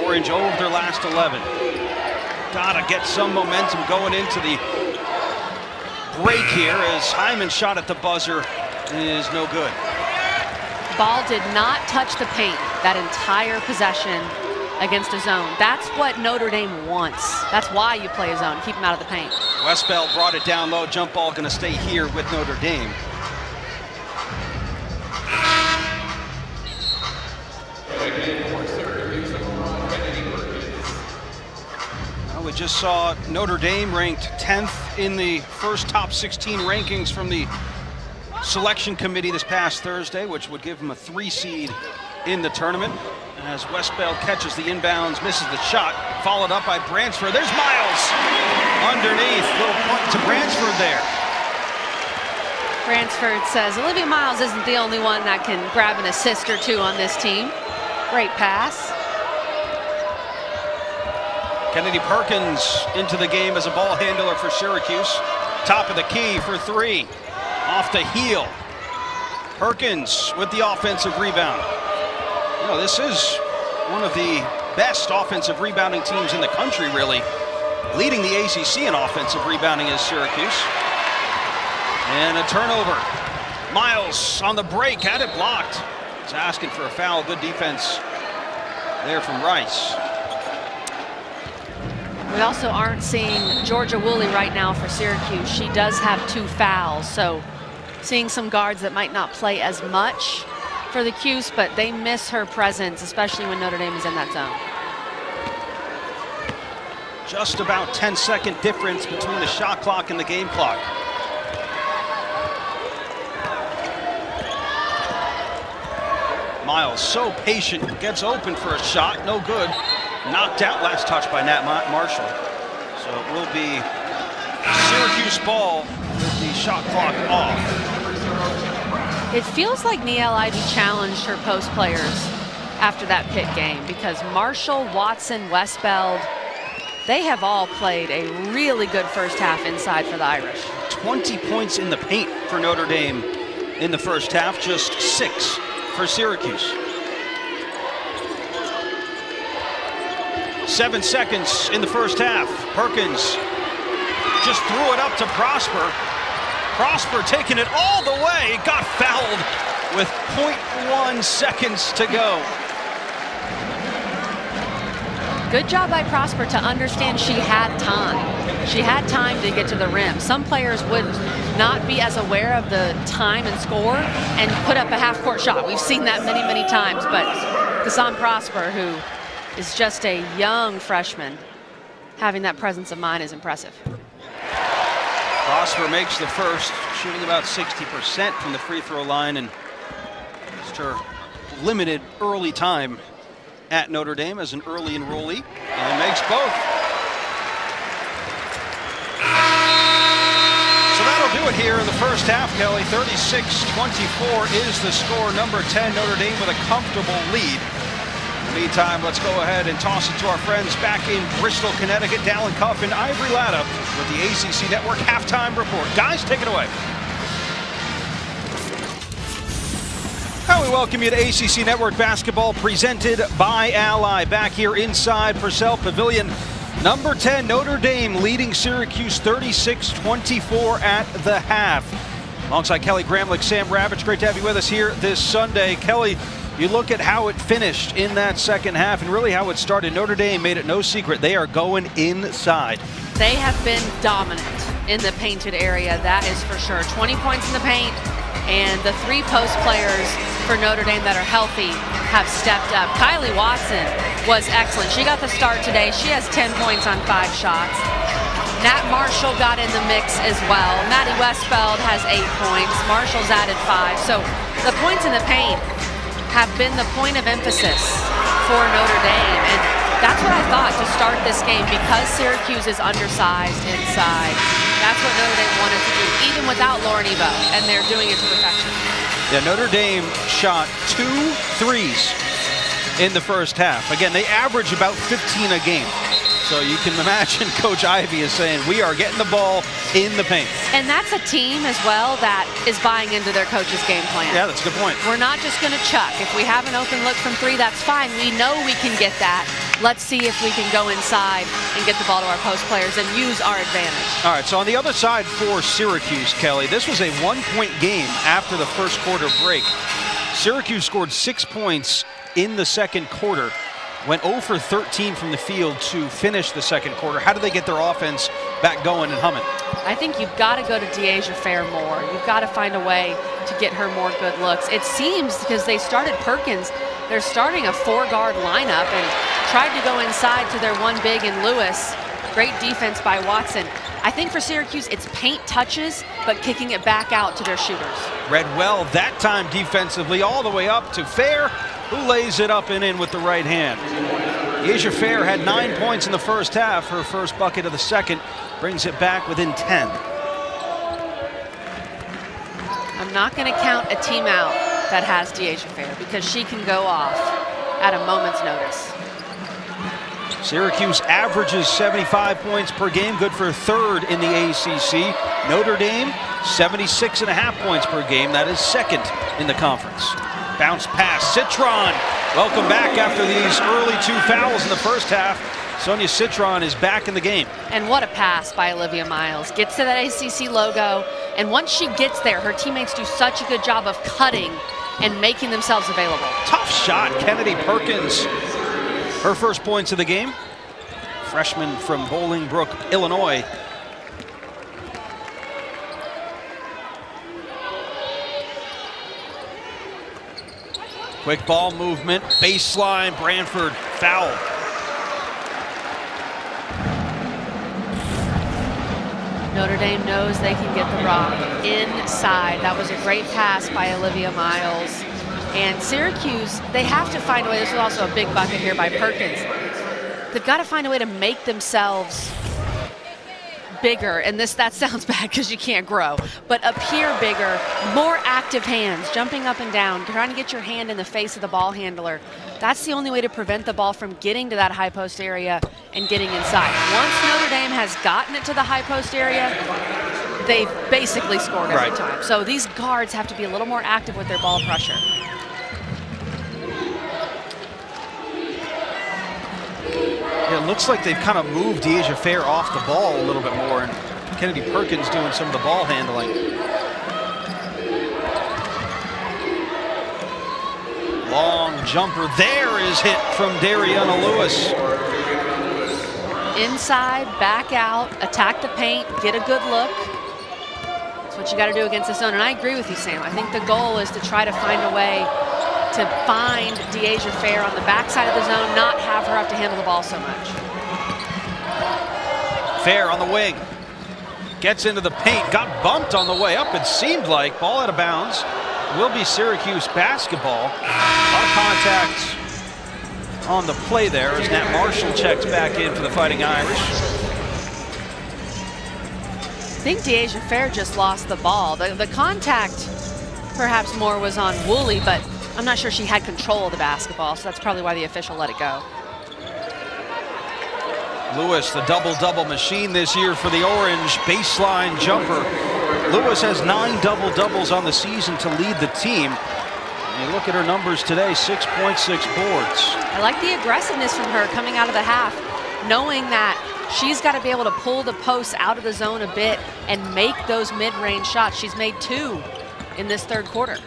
Speaker 1: Orange over their last 11. Gotta get some momentum going into the break here as Hyman's shot at the buzzer is no good.
Speaker 2: Ball did not touch the paint that entire possession against a zone. That's what Notre Dame wants. That's why you play a zone, keep them out of the paint.
Speaker 1: Westbeld brought it down low. Jump ball going to stay here with Notre Dame. We just saw Notre Dame ranked 10th in the first top 16 rankings from the selection committee this past Thursday, which would give them a 3 seed in the tournament. As Westbeld catches the inbounds, misses the shot, followed up by Bransford. There's Miles underneath. Little point to Bransford there.
Speaker 2: Bransford says Olivia Miles isn't the only one that can grab an assist or two on this team. Great pass.
Speaker 1: Kennedy Perkins into the game as a ball handler for Syracuse. Top of the key for 3. Off the heel. Perkins with the offensive rebound. You know, this is one of the best offensive rebounding teams in the country, really. Leading the ACC in offensive rebounding is Syracuse. And a turnover. Miles on the break, had it blocked. He's asking for a foul. Good defense there from Rice.
Speaker 2: We also aren't seeing Georgia Woolley right now for Syracuse. She does have 2 fouls, so seeing some guards that might not play as much for the Cuse, but they miss her presence, especially when Notre Dame is in that zone.
Speaker 1: Just about 10-second difference between the shot clock and the game clock. Miles so patient, gets open for a shot, no good. Knocked out, last touch by Nat Marshall. So it will be Syracuse ball with the shot clock off.
Speaker 2: It feels like Niele Ivey challenged her post players after that Pitt game, because Marshall, Watson, Westbeld, they have all played a really good first half inside for the Irish.
Speaker 1: 20 points in the paint for Notre Dame in the first half, just 6 for Syracuse. 7 seconds in the first half. Perkins just threw it up to Prosper. Prosper taking it all the way. Got fouled with 0.1 seconds to go.
Speaker 2: Good job by Prosper to understand she had time. She had time to get to the rim. Some players would not be as aware of the time and score and put up a half-court shot. We've seen that many, many times, but Kassan Prosper, who is just a young freshman, having that presence of mind is impressive.
Speaker 1: Prosper makes the first, shooting about 60% from the free throw line, and just her limited early time at Notre Dame as an early enrollee, and makes both. So that'll do it here in the first half, Kelly. 36-24 is the score. Number 10, Notre Dame with a comfortable lead. In the meantime, let's go ahead and toss it to our friends back in Bristol, Connecticut. Dallin Cuff and Ivory Latta with the ACC Network halftime report. Guys, take it away. Now we welcome you to ACC Network basketball presented by Ally. Back here inside Purcell Pavilion. Number 10, Notre Dame leading Syracuse 36-24 at the half. Alongside Kelly Gramlich, Sam Ravitch, great to have you with us here this Sunday. Kelly, you look at how it finished in that second half and really how it started. Notre Dame made it no secret. They are going inside.
Speaker 2: They have been dominant in the painted area, that is for sure. 20 points in the paint, And the 3 post players for Notre Dame that are healthy have stepped up. Kylie Watson was excellent. She got the start today. She has 10 points on 5 shots. Nat Marshall got in the mix as well. Maddie Westfeld has 8 points. Marshall's added 5. So the points in the paint have been the point of emphasis for Notre Dame. And that's what I thought to start this game, because Syracuse is undersized inside. That's what Notre Dame wanted to do, even without Lauren Evo, and they're doing it to perfection.
Speaker 1: Yeah, Notre Dame shot 2 threes in the first half. Again, they average about 15 a game. So you can imagine Coach Ivey is saying, we are getting the ball in the paint.
Speaker 2: And that's a team as well that is buying into their coach's game plan.
Speaker 1: Yeah, that's a good point.
Speaker 2: We're not just going to chuck. If we have an open look from 3, that's fine. We know we can get that. Let's see if we can go inside and get the ball to our post players and use our advantage. All
Speaker 1: right, so on the other side for Syracuse, Kelly, this was a 1-point game after the first quarter break. Syracuse scored 6 points in the second quarter. Went 0 for 13 from the field to finish the second quarter. How do they get their offense back going and humming?
Speaker 2: I think you've got to go to Deasia Fair more. You've got to find a way to get her more good looks. It seems, because they started Perkins, they're starting a 4-guard lineup and tried to go inside to their 1 big in Lewis. Great defense by Watson. I think for Syracuse, it's paint touches, but kicking it back out to their shooters.
Speaker 1: Read well that time defensively, all the way up to Fair, who lays it up and in with the right hand. Deasia Fair had 9 points in the first half. Her first bucket of the second brings it back within 10.
Speaker 2: I'm not going to count a team out that has Deasia Fair, because she can go off at a moment's notice.
Speaker 1: Syracuse averages 75 points per game, good for 3rd in the ACC. Notre Dame, 76.5 points per game. That is 2nd in the conference. Bounce pass, Citron. Welcome back after these early 2 fouls in the first half. Sonia Citron is back in the game.
Speaker 2: And what a pass by Olivia Miles. Gets to that ACC logo, and once she gets there, her teammates do such a good job of cutting and making themselves available.
Speaker 1: Tough shot, Kennedy Perkins. Her first points of the game. Freshman from Bolingbrook, Illinois. Quick ball movement, baseline, Branford, foul.
Speaker 2: Notre Dame knows they can get the rock inside. That was a great pass by Olivia Miles. And Syracuse, they have to find a way. This is also a big bucket here by Perkins. They've got to find a way to make themselves bigger, and that sounds bad because you can't grow, but appear bigger, more active hands, jumping up and down, trying to get your hand in the face of the ball handler. That's the only way to prevent the ball from getting to that high post area and getting inside. Once Notre Dame has gotten it to the high post area, they've basically scored every time. So these guards have to be a little more active with their ball pressure.
Speaker 1: Yeah, it looks like they've kind of moved Deasia Fair off the ball a little bit more, and Kennedy Perkins doing some of the ball handling. Long jumper there is hit from Dariana Lewis.
Speaker 2: Inside, back out, attack the paint, get a good look. That's what you got to do against the zone. And I agree with you, Sam. I think the goal is to try to find a way to find Deasia Fair on the backside of the zone, not have her have to handle the ball so much.
Speaker 1: Fair on the wing. Gets into the paint, got bumped on the way up, it seemed like. Ball out of bounds. Will be Syracuse basketball. A lot of contact on the play there as Nat Marshall checks back in for the Fighting Irish.
Speaker 2: I think Deasia Fair just lost the ball. The contact perhaps more was on Woolley, but I'm not sure she had control of the basketball, so that's probably why the official let it go.
Speaker 1: Lewis, the double-double machine this year for the Orange. Baseline jumper. Lewis has 9 double-doubles on the season to lead the team. And you look at her numbers today, 6.6 boards.
Speaker 2: I like the aggressiveness from her coming out of the half, knowing that she's got to be able to pull the posts out of the zone a bit and make those mid-range shots. She's made 2 in this third quarter.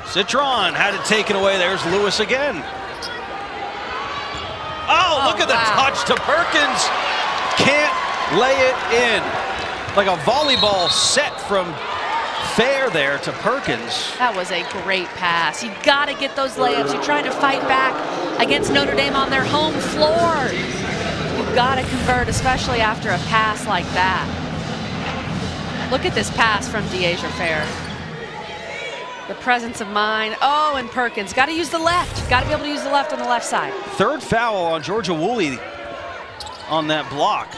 Speaker 1: Citron had it taken away. There's Lewis again. Oh, look at the touch to Perkins. Can't lay it in. Like a volleyball set from Fair there to Perkins.
Speaker 2: That was a great pass. You got to get those layups. You're trying to fight back against Notre Dame on their home floor. You've got to convert, especially after a pass like that. Look at this pass from Deasia Fair. The presence of mind. Oh, and Perkins. Got to use the left. Got to be able to use the left on the left side.
Speaker 1: Third foul on Georgia Woolley on that block.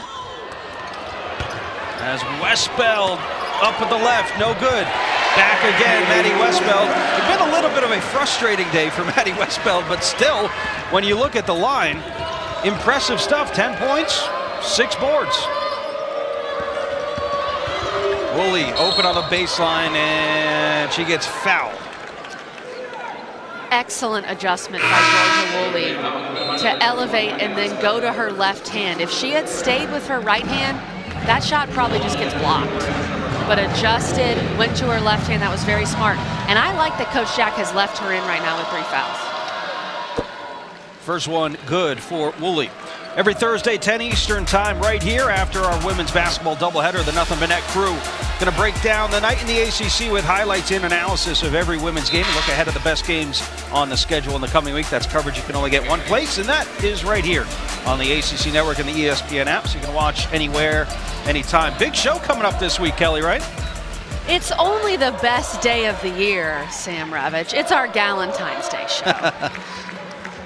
Speaker 1: As Westbeld up at the left, no good. Back again, Maddie Westbeld. It's been a little bit of a frustrating day for Maddie Westbeld, but still, when you look at the line, impressive stuff. 10 points, 6 boards. Woolley open on the baseline, and she gets fouled.
Speaker 2: Excellent adjustment by Georgia Woolley to elevate and then go to her left hand. If she had stayed with her right hand, that shot probably just gets blocked. But adjusted, went to her left hand. That was very smart. And I like that Coach Jack has left her in right now with 3 fouls.
Speaker 1: First one good for Woolley. Every Thursday, 10 Eastern time, right here after our women's basketball doubleheader, the Nothing But Net crew going to break down the night in the ACC with highlights and analysis of every women's game and look ahead of the best games on the schedule in the coming week. That's coverage you can only get one place, and that is right here on the ACC Network and the ESPN app, so you can watch anywhere, anytime. Big show coming up this week, Kelly, right?
Speaker 2: It's only the best day of the year, Sam Ravitch. It's our Galentine's Day show.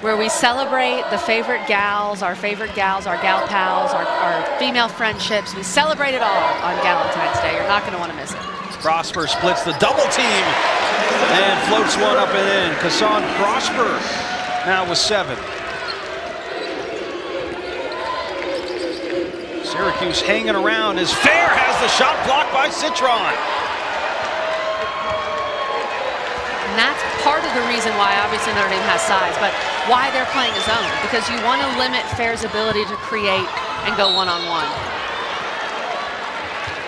Speaker 2: Where we celebrate the favorite gals, our gal pals, our female friendships. We celebrate it all on Galentine's Day. You're not going to want to miss it.
Speaker 1: Prosper splits the double team and floats one up and in. Kassan Prosper now with 7. Syracuse hanging around as Fair has the shot blocked by Citron.
Speaker 2: And that's part of the reason why obviously Notre Dame has size, but why they're playing a zone, because you want to limit Fair's ability to create and go one-on-one.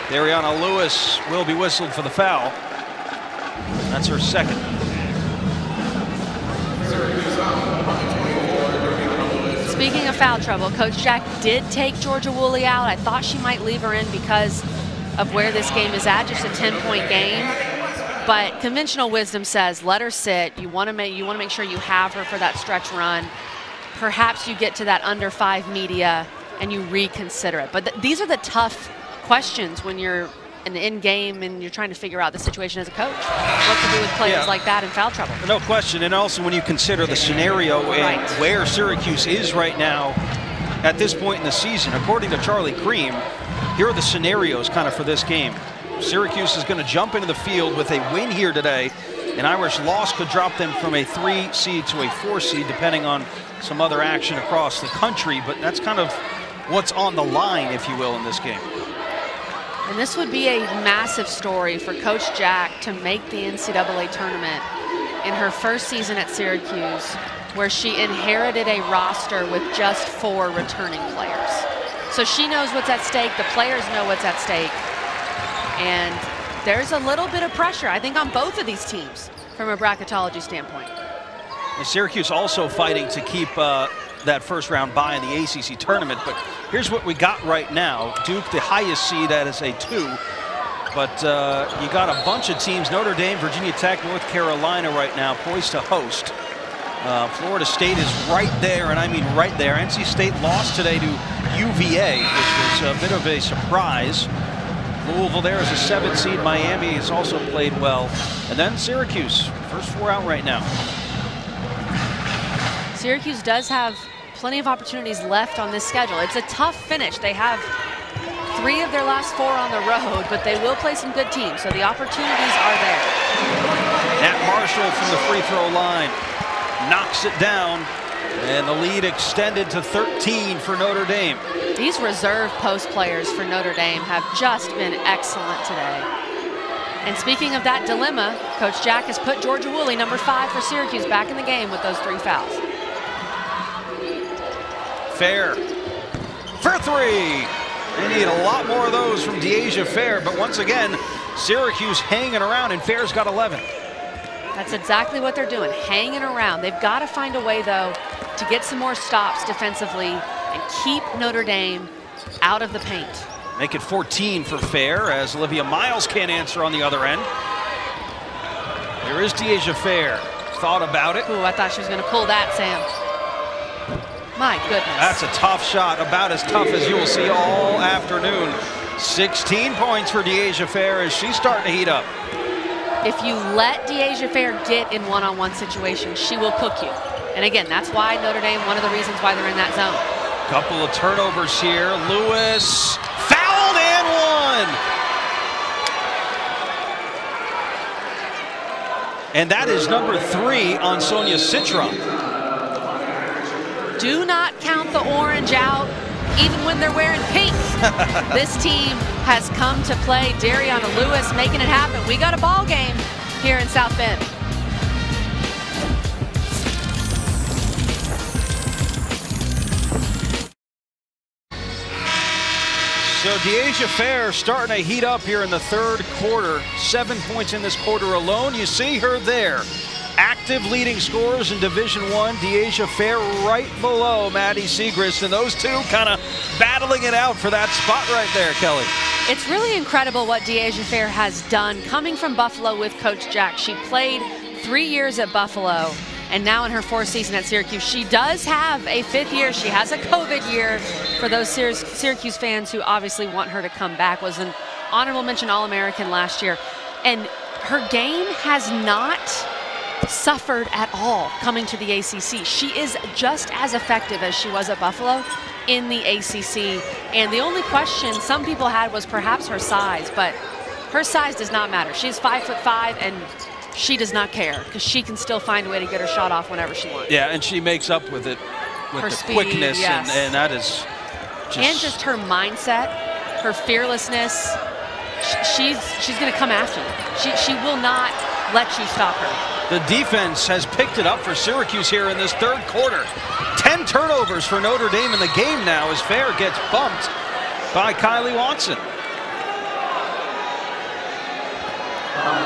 Speaker 1: Dariana Lewis will be whistled for the foul. That's her second.
Speaker 2: Speaking of foul trouble, Coach Jack did take Georgia Woolley out. I thought she might leave her in because of where this game is at, just a 10-point game. But conventional wisdom says let her sit. You want to make sure you have her for that stretch run. Perhaps you get to that under 5 media and you reconsider it. But these are the tough questions when you're in game and you're trying to figure out the situation as a coach. What to do with players like that in foul trouble.
Speaker 1: No question. And also when you consider the scenario and where Syracuse is right now at this point in the season, according to Charlie Cream, here are the scenarios kind of for this game. Syracuse is going to jump into the field with a win here today. An Irish loss could drop them from a 3 seed to a 4 seed, depending on some other action across the country. But that's kind of what's on the line, if you will, in this game.
Speaker 2: And this would be a massive story for Coach Jack to make the NCAA tournament in her first season at Syracuse, where she inherited a roster with just 4 returning players. So she knows what's at stake. The players know what's at stake. And there's a little bit of pressure, I think, on both of these teams from a bracketology standpoint.
Speaker 1: And Syracuse also fighting to keep that first round bye in the ACC tournament. But here's what we got right now. Duke, the highest seed, that is a 2. But you got a bunch of teams, Notre Dame, Virginia Tech, North Carolina right now, poised to host. Florida State is right there, and I mean right there. NC State lost today to UVA, which was a bit of a surprise. Louisville there is a 7th seed. Miami has also played well. And then Syracuse, first 4 out right now.
Speaker 2: Syracuse does have plenty of opportunities left on this schedule. It's a tough finish. They have 3 of their last 4 on the road, but they will play some good teams, so the opportunities are there.
Speaker 1: Nat Marshall from the free throw line knocks it down, and the lead extended to 13 for Notre Dame.
Speaker 2: These reserve post players for Notre Dame have just been excellent today. And speaking of that dilemma, Coach Jack has put Georgia Woolley, number 5 for Syracuse, back in the game with those 3 fouls.
Speaker 1: Fair for 3. They need a lot more of those from Deasia Fair, but once again, Syracuse hanging around, and Fair's got 11.
Speaker 2: That's exactly what they're doing, hanging around. They've got to find a way, though, to get some more stops defensively and keep Notre Dame out of the paint.
Speaker 1: Make it 14 for Fair as Olivia Miles can't answer on the other end. Here is Deasia Fair. Thought about it.
Speaker 2: Ooh, I thought she was going to pull that, Sam. My goodness.
Speaker 1: That's a tough shot, about as tough as you will see all afternoon. 16 points for Deasia Fair as she's starting to heat up.
Speaker 2: If you let Deasia Fair get in one-on-one situations, she will cook you. And again, that's why Notre Dame, one of the reasons why they're in that zone.
Speaker 1: Couple of turnovers here. Lewis fouled and one. And that is number 3 on Sonia Citron.
Speaker 2: Do not count the orange out, even when they're wearing pink. This team has come to play. Dariana Lewis making it happen. We got a ball game here in South Bend.
Speaker 1: So Deasia Fair starting to heat up here in the third quarter. 7 points in this quarter alone. You see her there. Active leading scorers in Division I. Deasia Fair right below Maddie Segrist, and those two kind of battling it out for that spot right there, Kelly.
Speaker 2: It's really incredible what Deasia Fair has done coming from Buffalo with Coach Jack. She played 3 years at Buffalo, and now in her 4th season at Syracuse. She does have a 5th year. She has a COVID year. For those Syracuse fans who obviously want her to come back, was an honorable mention All-American last year. And her game has not suffered at all coming to the ACC. She is just as effective as she was at Buffalo in the ACC. And the only question some people had was perhaps her size, but her size does not matter. She's 5'5", and she does not care because she can still find a way to get her shot off whenever she wants.
Speaker 1: Yeah, and she makes up with it with
Speaker 2: her
Speaker 1: the
Speaker 2: speed,
Speaker 1: quickness,
Speaker 2: yes.
Speaker 1: and that is just...
Speaker 2: And just her mindset, her fearlessness. She's going to come after you. She will not let you stop her.
Speaker 1: The defense has picked it up for Syracuse here in this third quarter. 10 turnovers for Notre Dame in the game now as Fair gets bumped by Kylie Watson.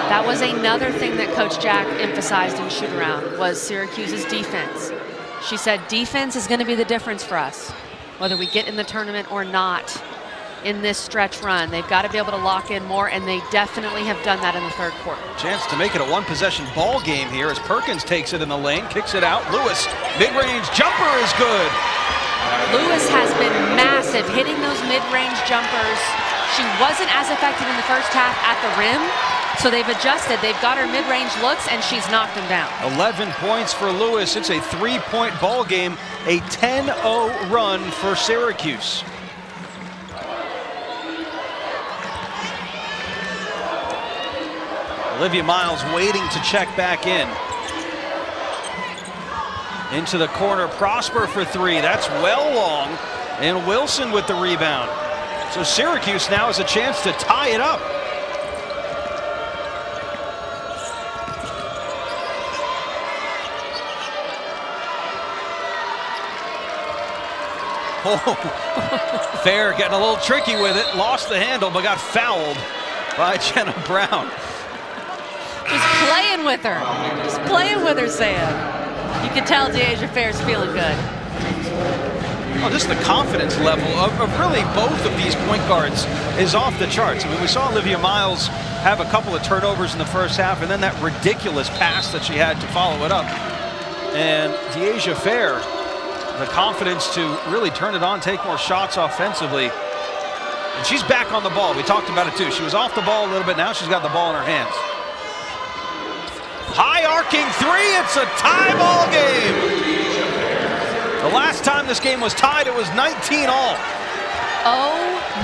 Speaker 2: That was another thing that Coach Jack emphasized in shoot-around was Syracuse's defense. She said defense is going to be the difference for us, whether we get in the tournament or not. In this stretch run, they've got to be able to lock in more, and they definitely have done that in the third quarter.
Speaker 1: Chance to make it a one-possession ball game here as Perkins takes it in the lane, kicks it out. Lewis, mid-range jumper is good.
Speaker 2: Lewis has been massive, hitting those mid-range jumpers. She wasn't as effective in the first half at the rim, so they've adjusted. They've got her mid-range looks, and she's knocked them down. 11
Speaker 1: points for Lewis. It's a 3-point ball game, a 10-0 run for Syracuse. Olivia Miles waiting to check back in. Into the corner, Prosper for 3. That's well long. And Wilson with the rebound. So Syracuse now has a chance to tie it up. Oh, Fair getting a little tricky with it. Lost the handle, but got fouled by Jenna Brown.
Speaker 2: Just playing with her. Just playing with her, Sam. You can tell Deasia Fair's feeling good.
Speaker 1: Oh, just the confidence level of really both of these point guards is off the charts. I mean, we saw Olivia Miles have a couple of turnovers in the first half, and then that ridiculous pass that she had to follow it up. And Deasia Fair, the confidence to really turn it on, take more shots offensively. And she's back on the ball. We talked about it too. She was off the ball a little bit. Now she's got the ball in her hands. High arcing 3. It's a tie ball game. The last time this game was tied, it was 19-all.
Speaker 2: Oh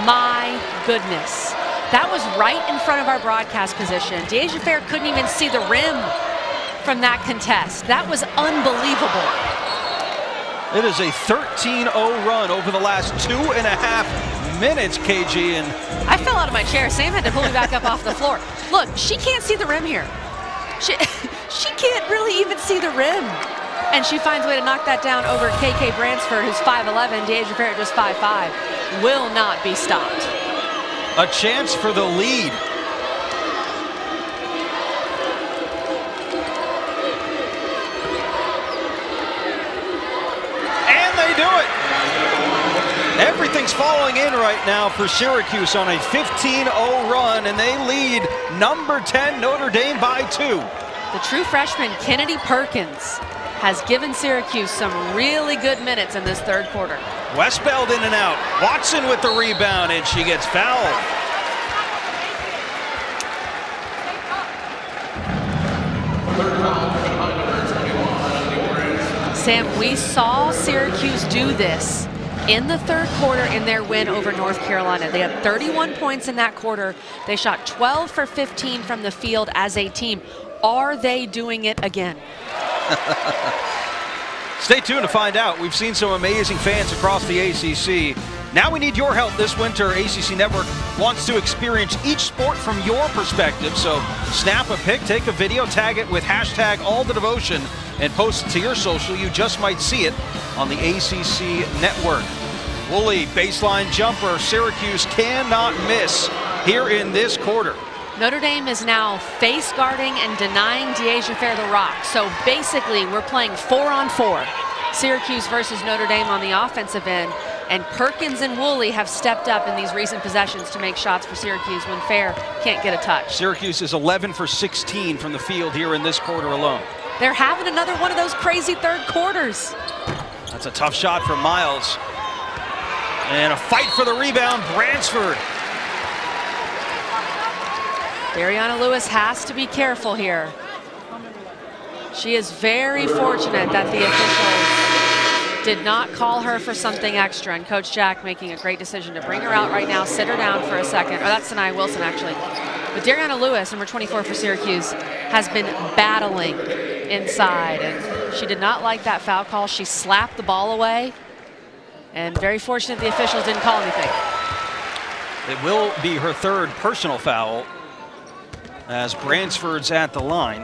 Speaker 2: my goodness. That was right in front of our broadcast position. Deasia Fair couldn't even see the rim from that contest. That was unbelievable.
Speaker 1: It is a 13-0 run over the last 2.5 minutes, KG. And
Speaker 2: I fell out of my chair. Sam had to pull me back up off the floor. Look, she can't see the rim here. She can't really even see the rim. And she finds a way to knock that down over KK Bransford, who's 5'11", Deasia Fair just 5'5". Will not be stopped.
Speaker 1: A chance for the lead. And they do it. Everything's falling in right now for Syracuse on a 15-0 run, and they lead number 10 Notre Dame by 2.
Speaker 2: The true freshman, Kennedy Perkins, has given Syracuse some really good minutes in this third quarter.
Speaker 1: Westbeld in and out. Watson with the rebound, and she gets fouled.
Speaker 2: Sam, we saw Syracuse do this in the third quarter in their win over North Carolina. They had 31 points in that quarter. They shot 12 for 15 from the field as a team. Are they doing it again?
Speaker 1: Stay tuned to find out. We've seen some amazing fans across the ACC. Now we need your help this winter. ACC Network wants to experience each sport from your perspective. So snap a pic, take a video, tag it with hashtag #AllTheDevotion, and post it to your social. You just might see it on the ACC Network. Woolley, baseline jumper. Syracuse cannot miss here in this quarter.
Speaker 2: Notre Dame is now face guarding and denying Deasia Fair the rock. So basically, we're playing 4-on-4. Syracuse versus Notre Dame on the offensive end. And Perkins and Woolley have stepped up in these recent possessions to make shots for Syracuse when Fair can't get a touch.
Speaker 1: Syracuse is 11 for 16 from the field here in this quarter alone.
Speaker 2: They're having another one of those crazy third quarters.
Speaker 1: That's a tough shot from Miles. And a fight for the rebound, Bransford.
Speaker 2: Dariana Lewis has to be careful here. She is very fortunate that the officials did not call her for something extra, and Coach Jack making a great decision to bring her out right now, sit her down for a second. Oh, that's Sanaya Wilson, actually. But Dariana Lewis, number 24 for Syracuse, has been battling inside, and she did not like that foul call. She slapped the ball away, and very fortunate the officials didn't call anything.
Speaker 1: It will be her third personal foul as Bransford's at the line.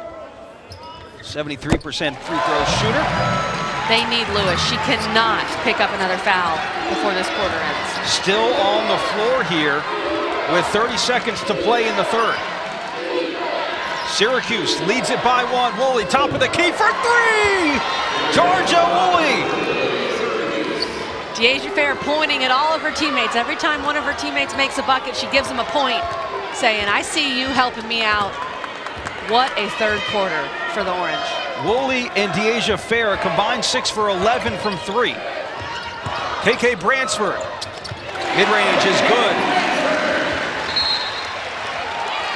Speaker 1: 73% free throw shooter.
Speaker 2: They need Lewis. She cannot pick up another foul before this quarter ends.
Speaker 1: Still on the floor here with 30 seconds to play in the third. Syracuse leads it by 1. Woolley, top of the key for 3! Georgia Woolley!
Speaker 2: Deasia Fair pointing at all of her teammates. Every time one of her teammates makes a bucket, she gives them a point, saying, I see you helping me out. What a third quarter for the Orange.
Speaker 1: Woolley and Deasia Fair combined 6 for 11 from 3. KK Bransford. Mid-range is good.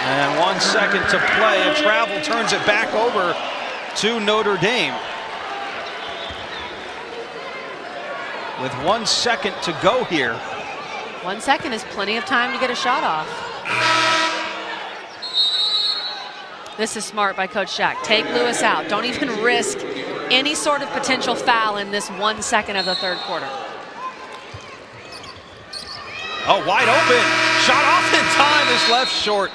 Speaker 1: And 1 second to play. A travel turns it back over to Notre Dame. With 1 second to go here.
Speaker 2: 1 second is plenty of time to get a shot off. This is smart by Coach Jack. Take Lewis out. Don't even risk any sort of potential foul in this 1 second of the third quarter.
Speaker 1: Oh, wide open. Shot off in time is left short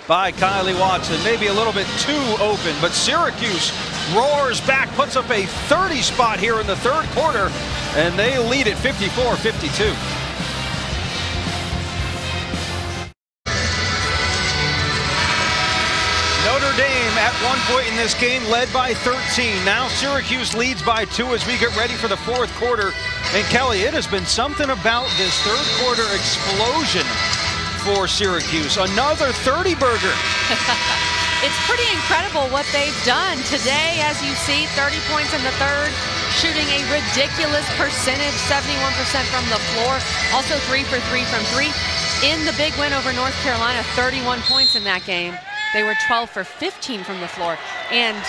Speaker 1: by Kylie Watson. Maybe a little bit too open, but Syracuse roars back, puts up a 30 spot here in the third quarter, and they lead it 54-52. Notre Dame at one point in this game led by 13. Now Syracuse leads by 2 as we get ready for the fourth quarter. And Kelly, it has been something about this third quarter explosion for Syracuse. Another 30-burger.
Speaker 2: It's pretty incredible what they've done today. As you see, 30 points in the third, shooting a ridiculous percentage, 71% from the floor. Also 3 for 3 from 3. In the big win over North Carolina, 31 points in that game. They were 12 for 15 from the floor. And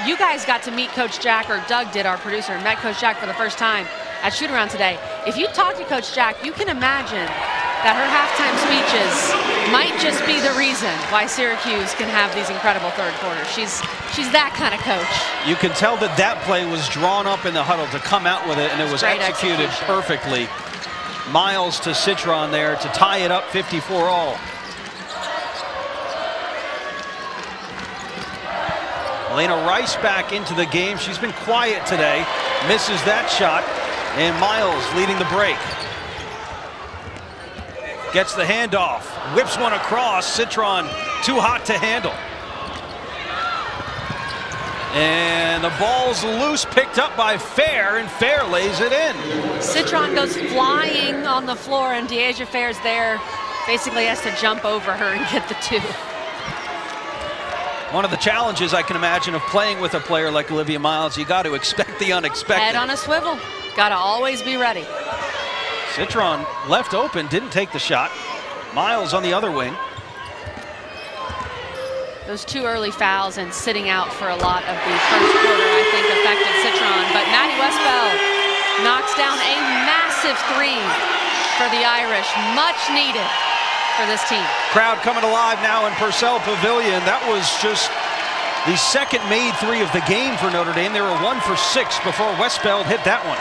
Speaker 2: you guys got to meet Coach Jack, or Doug did, our producer, and met Coach Jack for the first time at shoot-around today. If you talk to Coach Jack, you can imagine that her halftime speeches might just be the reason why Syracuse can have these incredible third quarters. She's that kind of coach. You can tell that that play was drawn up in the huddle to come out with it, and it was executed perfectly. Miles to Citron there to tie it up 54-all. Elena Rice back into the game. She's been quiet today. Misses that shot. And Miles leading the break. Gets the handoff. Whips one across. Citron too hot to handle. And the ball's loose, picked up by Fair, and Fair lays it in. Citron goes flying on the floor, and Deasia Fair's there. Basically has to jump over her and get the 2.
Speaker 1: One of the challenges I can imagine of playing with a player like Olivia Miles, you got to expect the unexpected.
Speaker 2: Head on a swivel. Got to always be ready.
Speaker 1: Citron left open, didn't take the shot. Miles on the other wing.
Speaker 2: Those 2 early fouls and sitting out for a lot of the first quarter, I think, affected Citron. But Maddie Westbell knocks down a massive 3 for the Irish. Much needed for this team.
Speaker 1: Crowd coming alive now in Purcell Pavilion. That was just the second made 3 of the game for Notre Dame. They were 1 for 6 before Westbell hit that one.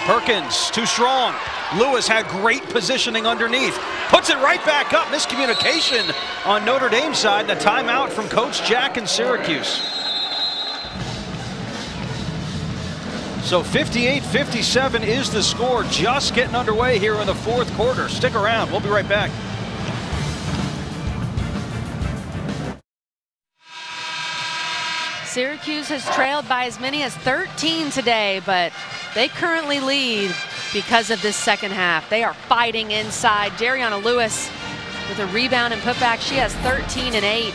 Speaker 1: Perkins, too strong. Lewis had great positioning underneath. Puts it right back up. Miscommunication on Notre Dame's side. And a timeout from Coach Jack in Syracuse. So 58-57 is the score. Just getting underway here in the fourth quarter. Stick around. We'll be right back.
Speaker 2: Syracuse has trailed by as many as 13 today, but they currently lead because of this second half. They are fighting inside. Dariana Lewis with a rebound and putback. She has 13 and 8.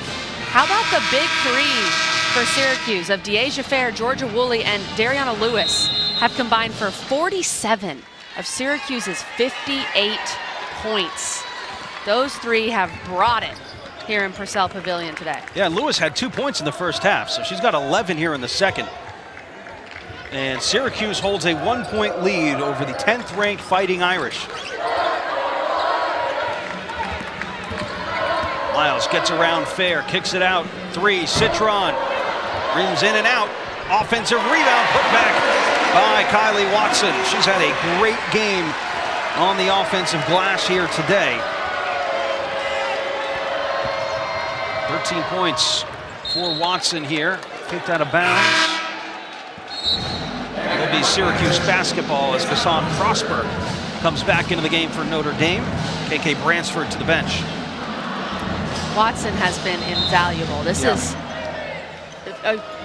Speaker 2: How about the big 3 for Syracuse of Deasia Fair, Georgia Woolley, and Dariana Lewis have combined for 47 of Syracuse's 58 points. Those 3 have brought it here in Purcell Pavilion today.
Speaker 1: Yeah, Lewis had 2 points in the first half, so she's got 11 here in the second. And Syracuse holds a 1-point lead over the 10th ranked Fighting Irish. Miles gets around Fair, kicks it out. 3, Citron. Rims in and out. Offensive rebound put back by Kylie Watson. She's had a great game on the offensive glass here today. 13 points for Watson here. Kicked out of bounds. It'll be Syracuse basketball as Kassan Prosper comes back into the game for Notre Dame. KK Bransford to the bench.
Speaker 2: Watson has been invaluable. This is,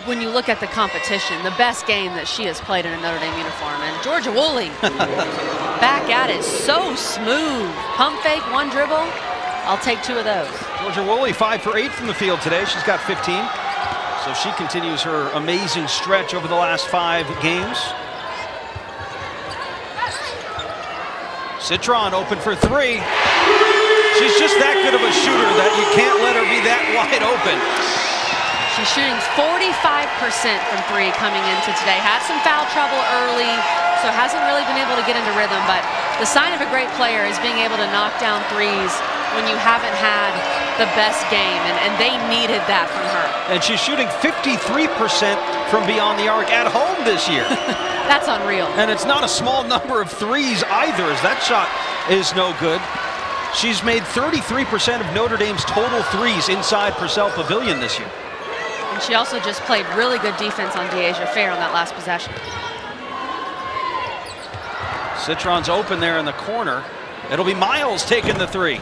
Speaker 2: when you look at the competition, the best game that she has played in a Notre Dame uniform. And Georgia Woolley back at it, so smooth. Pump fake, 1 dribble. I'll take 2 of those.
Speaker 1: Georgia Woolley 5 for 8 from the field today. She's got 15. So she continues her amazing stretch over the last 5 games. Citron open for 3. She's just that good of a shooter that you can't let her be that wide open.
Speaker 2: She's shooting 45% from 3 coming into today. Had some foul trouble early, so hasn't really been able to get into rhythm. But the sign of a great player is being able to knock down 3s when you haven't had the best game, and they needed that from her.
Speaker 1: And she's shooting 53% from beyond the arc at home this year.
Speaker 2: That's unreal.
Speaker 1: And it's not a small number of 3s either, as that shot is no good. She's made 33% of Notre Dame's total 3s inside Purcell Pavilion this year.
Speaker 2: And she also just played really good defense on Deasia Fair on that last possession.
Speaker 1: Citron's open there in the corner. It'll be Miles taking the 3.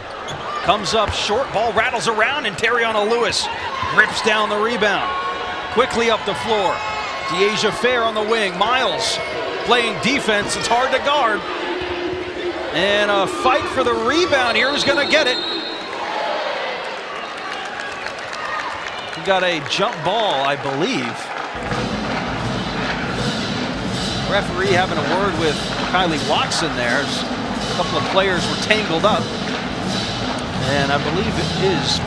Speaker 1: Comes up short, ball rattles around, and Dariana Lewis rips down the rebound. Quickly up the floor. Deasia Fair on the wing. Miles playing defense. It's hard to guard. And a fight for the rebound here. Who's going to get it? We got a jump ball, I believe. Referee having a word with Kylie Watson there. A couple of players were tangled up. And I believe it is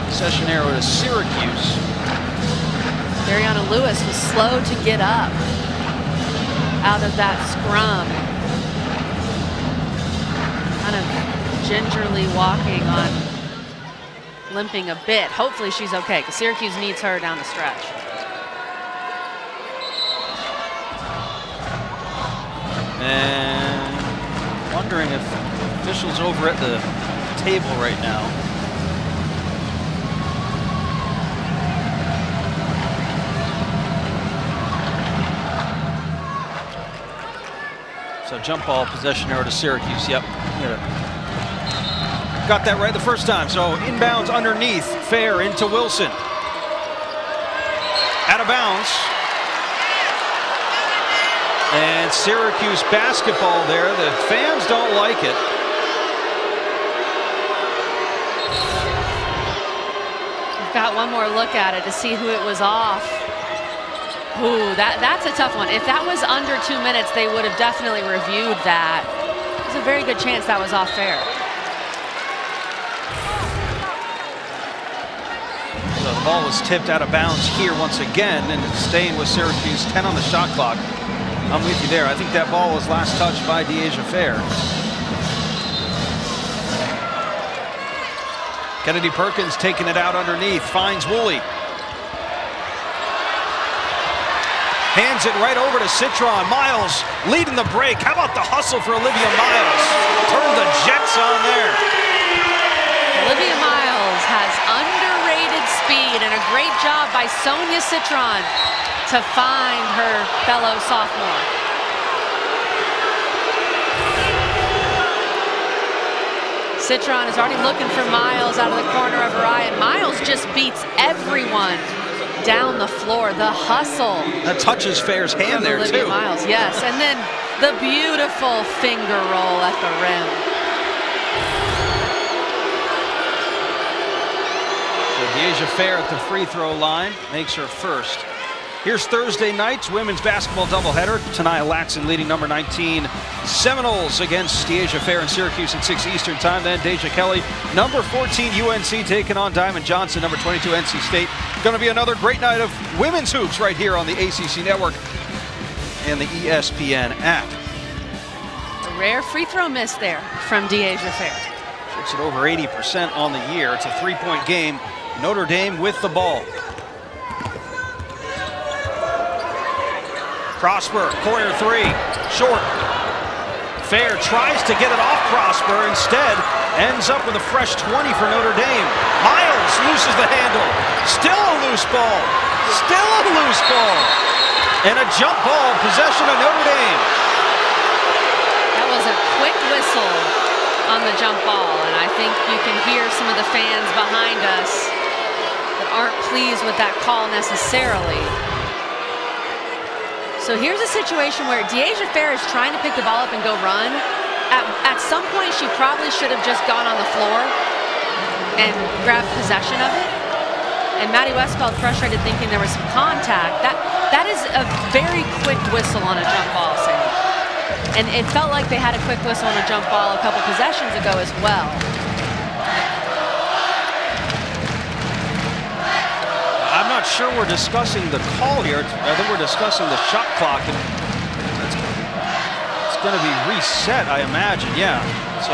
Speaker 1: possession arrow to Syracuse.
Speaker 2: Dariana Lewis was slow to get up out of that scrum. Kind of gingerly walking on, limping a bit. Hopefully she's okay, because Syracuse needs her down the stretch.
Speaker 1: And wondering if officials over at the table right now. So jump ball, possession arrow to Syracuse. Yep. Got that right the first time. So inbounds underneath. Fair into Wilson. Out of bounds. And Syracuse basketball there. The fans don't like it.
Speaker 2: got one more look at it to see who it was off. Ooh, that's a tough one. If that was under 2 minutes, they would have definitely reviewed that. There's a very good chance that was off fair.
Speaker 1: So the ball was tipped out of bounds here once again, and it's staying with Syracuse. 10 on the shot clock. I'm with you there. I think that ball was last touched by Deasia Fair. Kennedy Perkins taking it out underneath, finds Woolley. Hands it right over to Citron. Miles leading the break. How about the hustle for Olivia Miles? Turn the Jets on there.
Speaker 2: Olivia Miles has underrated speed, and a great job by Sonia Citron to find her fellow sophomore. Citron is already looking for Miles out of the corner of her eye, and Miles just beats everyone down the floor. The hustle.
Speaker 1: That touches Fair's hand there,
Speaker 2: Olivia
Speaker 1: too.
Speaker 2: Miles, yes. And then the beautiful finger roll at the rim.
Speaker 1: So Deasia Fair at the free throw line makes her first. Here's Thursday night's women's basketball doubleheader. Tanaya Latson leading number 19 Seminoles against Deasia Fair in Syracuse at 6 Eastern time. Then Deja Kelly, number 14 UNC taking on Diamond Johnson, number 22 NC State. Going to be another great night of women's hoops right here on the ACC Network and the ESPN app.
Speaker 2: A rare free throw miss there from Deasia Fair.
Speaker 1: Shoots it over 80% on the year. It's a three-point game. Notre Dame with the ball. Prosper, corner three, short. Fair tries to get it off Prosper, instead ends up with a fresh 20 for Notre Dame. Miles loses the handle. Still a loose ball. Still a loose ball. And a jump ball, possession of Notre Dame.
Speaker 2: That was a quick whistle on the jump ball, and I think you can hear some of the fans behind us that aren't pleased with that call necessarily. So here's a situation where Deasia Fair is trying to pick the ball up and go run. At some point, she probably should have just gone on the floor and grabbed possession of it. And Maddie Westfeld frustrated, thinking there was some contact. That is a very quick whistle on a jump ball, Sam. And it felt like they had a quick whistle on a jump ball a couple possessions ago as well.
Speaker 1: I'm not sure we're discussing the call here. I think we're discussing the shot clock. And it's going to be reset, I imagine. Yeah. So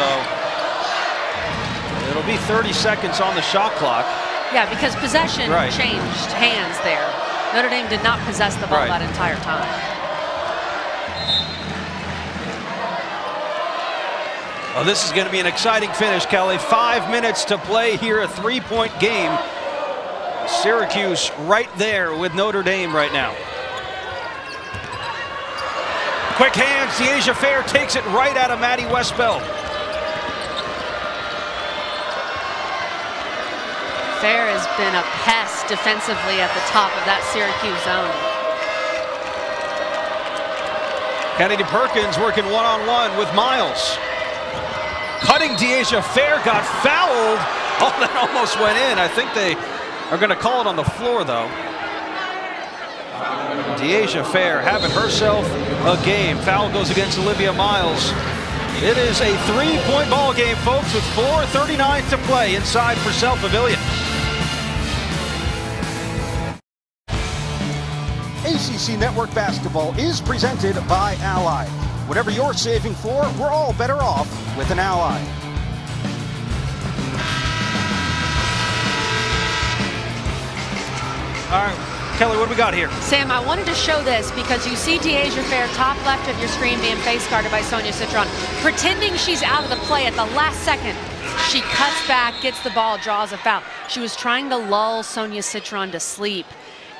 Speaker 1: it'll be 30 seconds on the shot clock.
Speaker 2: Yeah, because possession changed hands there. Notre Dame did not possess the ball that entire time.
Speaker 1: Oh, this is going to be an exciting finish, Kelly. 5 minutes to play here, a three-point game. Syracuse right there with Notre Dame right now. Quick hands, Deasia Fair takes it right out of Maddie Westbeld.
Speaker 2: Fair has been a pest defensively at the top of that Syracuse zone.
Speaker 1: Kennedy Perkins working one-on-one with Miles. Cutting Deasia Fair, got fouled. Oh, that almost went in. I think they are going to call it on the floor, though. Deasia Fair having herself a game. Foul goes against Olivia Miles. It is a three-point ball game, folks, with 4:39 to play inside Purcell Pavilion.
Speaker 3: ACC Network Basketball is presented by Ally. Whatever you're saving for, we're all better off with an Ally.
Speaker 1: All right, Kelly, what do we got here?
Speaker 2: Sam, I wanted to show this because you see Deasia Fair, top left of your screen, being face guarded by Sonia Citron. Pretending she's out of the play at the last second. She cuts back, gets the ball, draws a foul. She was trying to lull Sonia Citron to sleep.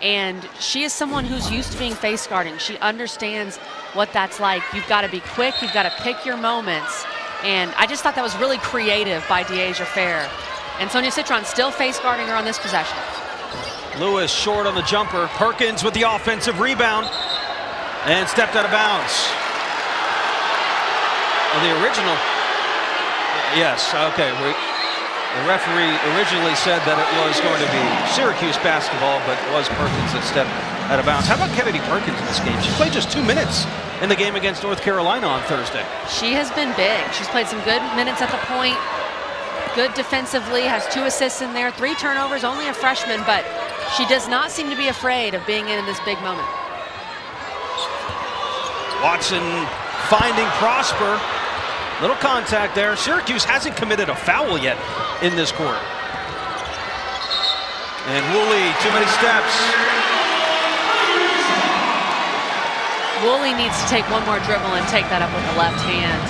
Speaker 2: And she is someone who's used to being face guarding. She understands what that's like. You've got to be quick. You've got to pick your moments. And I just thought that was really creative by Deasia Fair. And Sonia Citron still face guarding her on this possession.
Speaker 1: Lewis short on the jumper. Perkins with the offensive rebound. And stepped out of bounds. Well, the original. Yes, okay. The referee originally said that it was going to be Syracuse basketball, but it was Perkins that stepped out of bounds. How about Kennedy Perkins in this game? She played just 2 minutes in the game against North Carolina on Thursday.
Speaker 2: She has been big. She's played some good minutes at the point. Good defensively, has 2 assists in there, 3 turnovers, only a freshman, but she does not seem to be afraid of being in this big moment.
Speaker 1: Watson finding Prosper. Little contact there. Syracuse hasn't committed a foul yet in this quarter. And Woolley, too many steps.
Speaker 2: Woolley needs to take one more dribble and take that up with the left hand.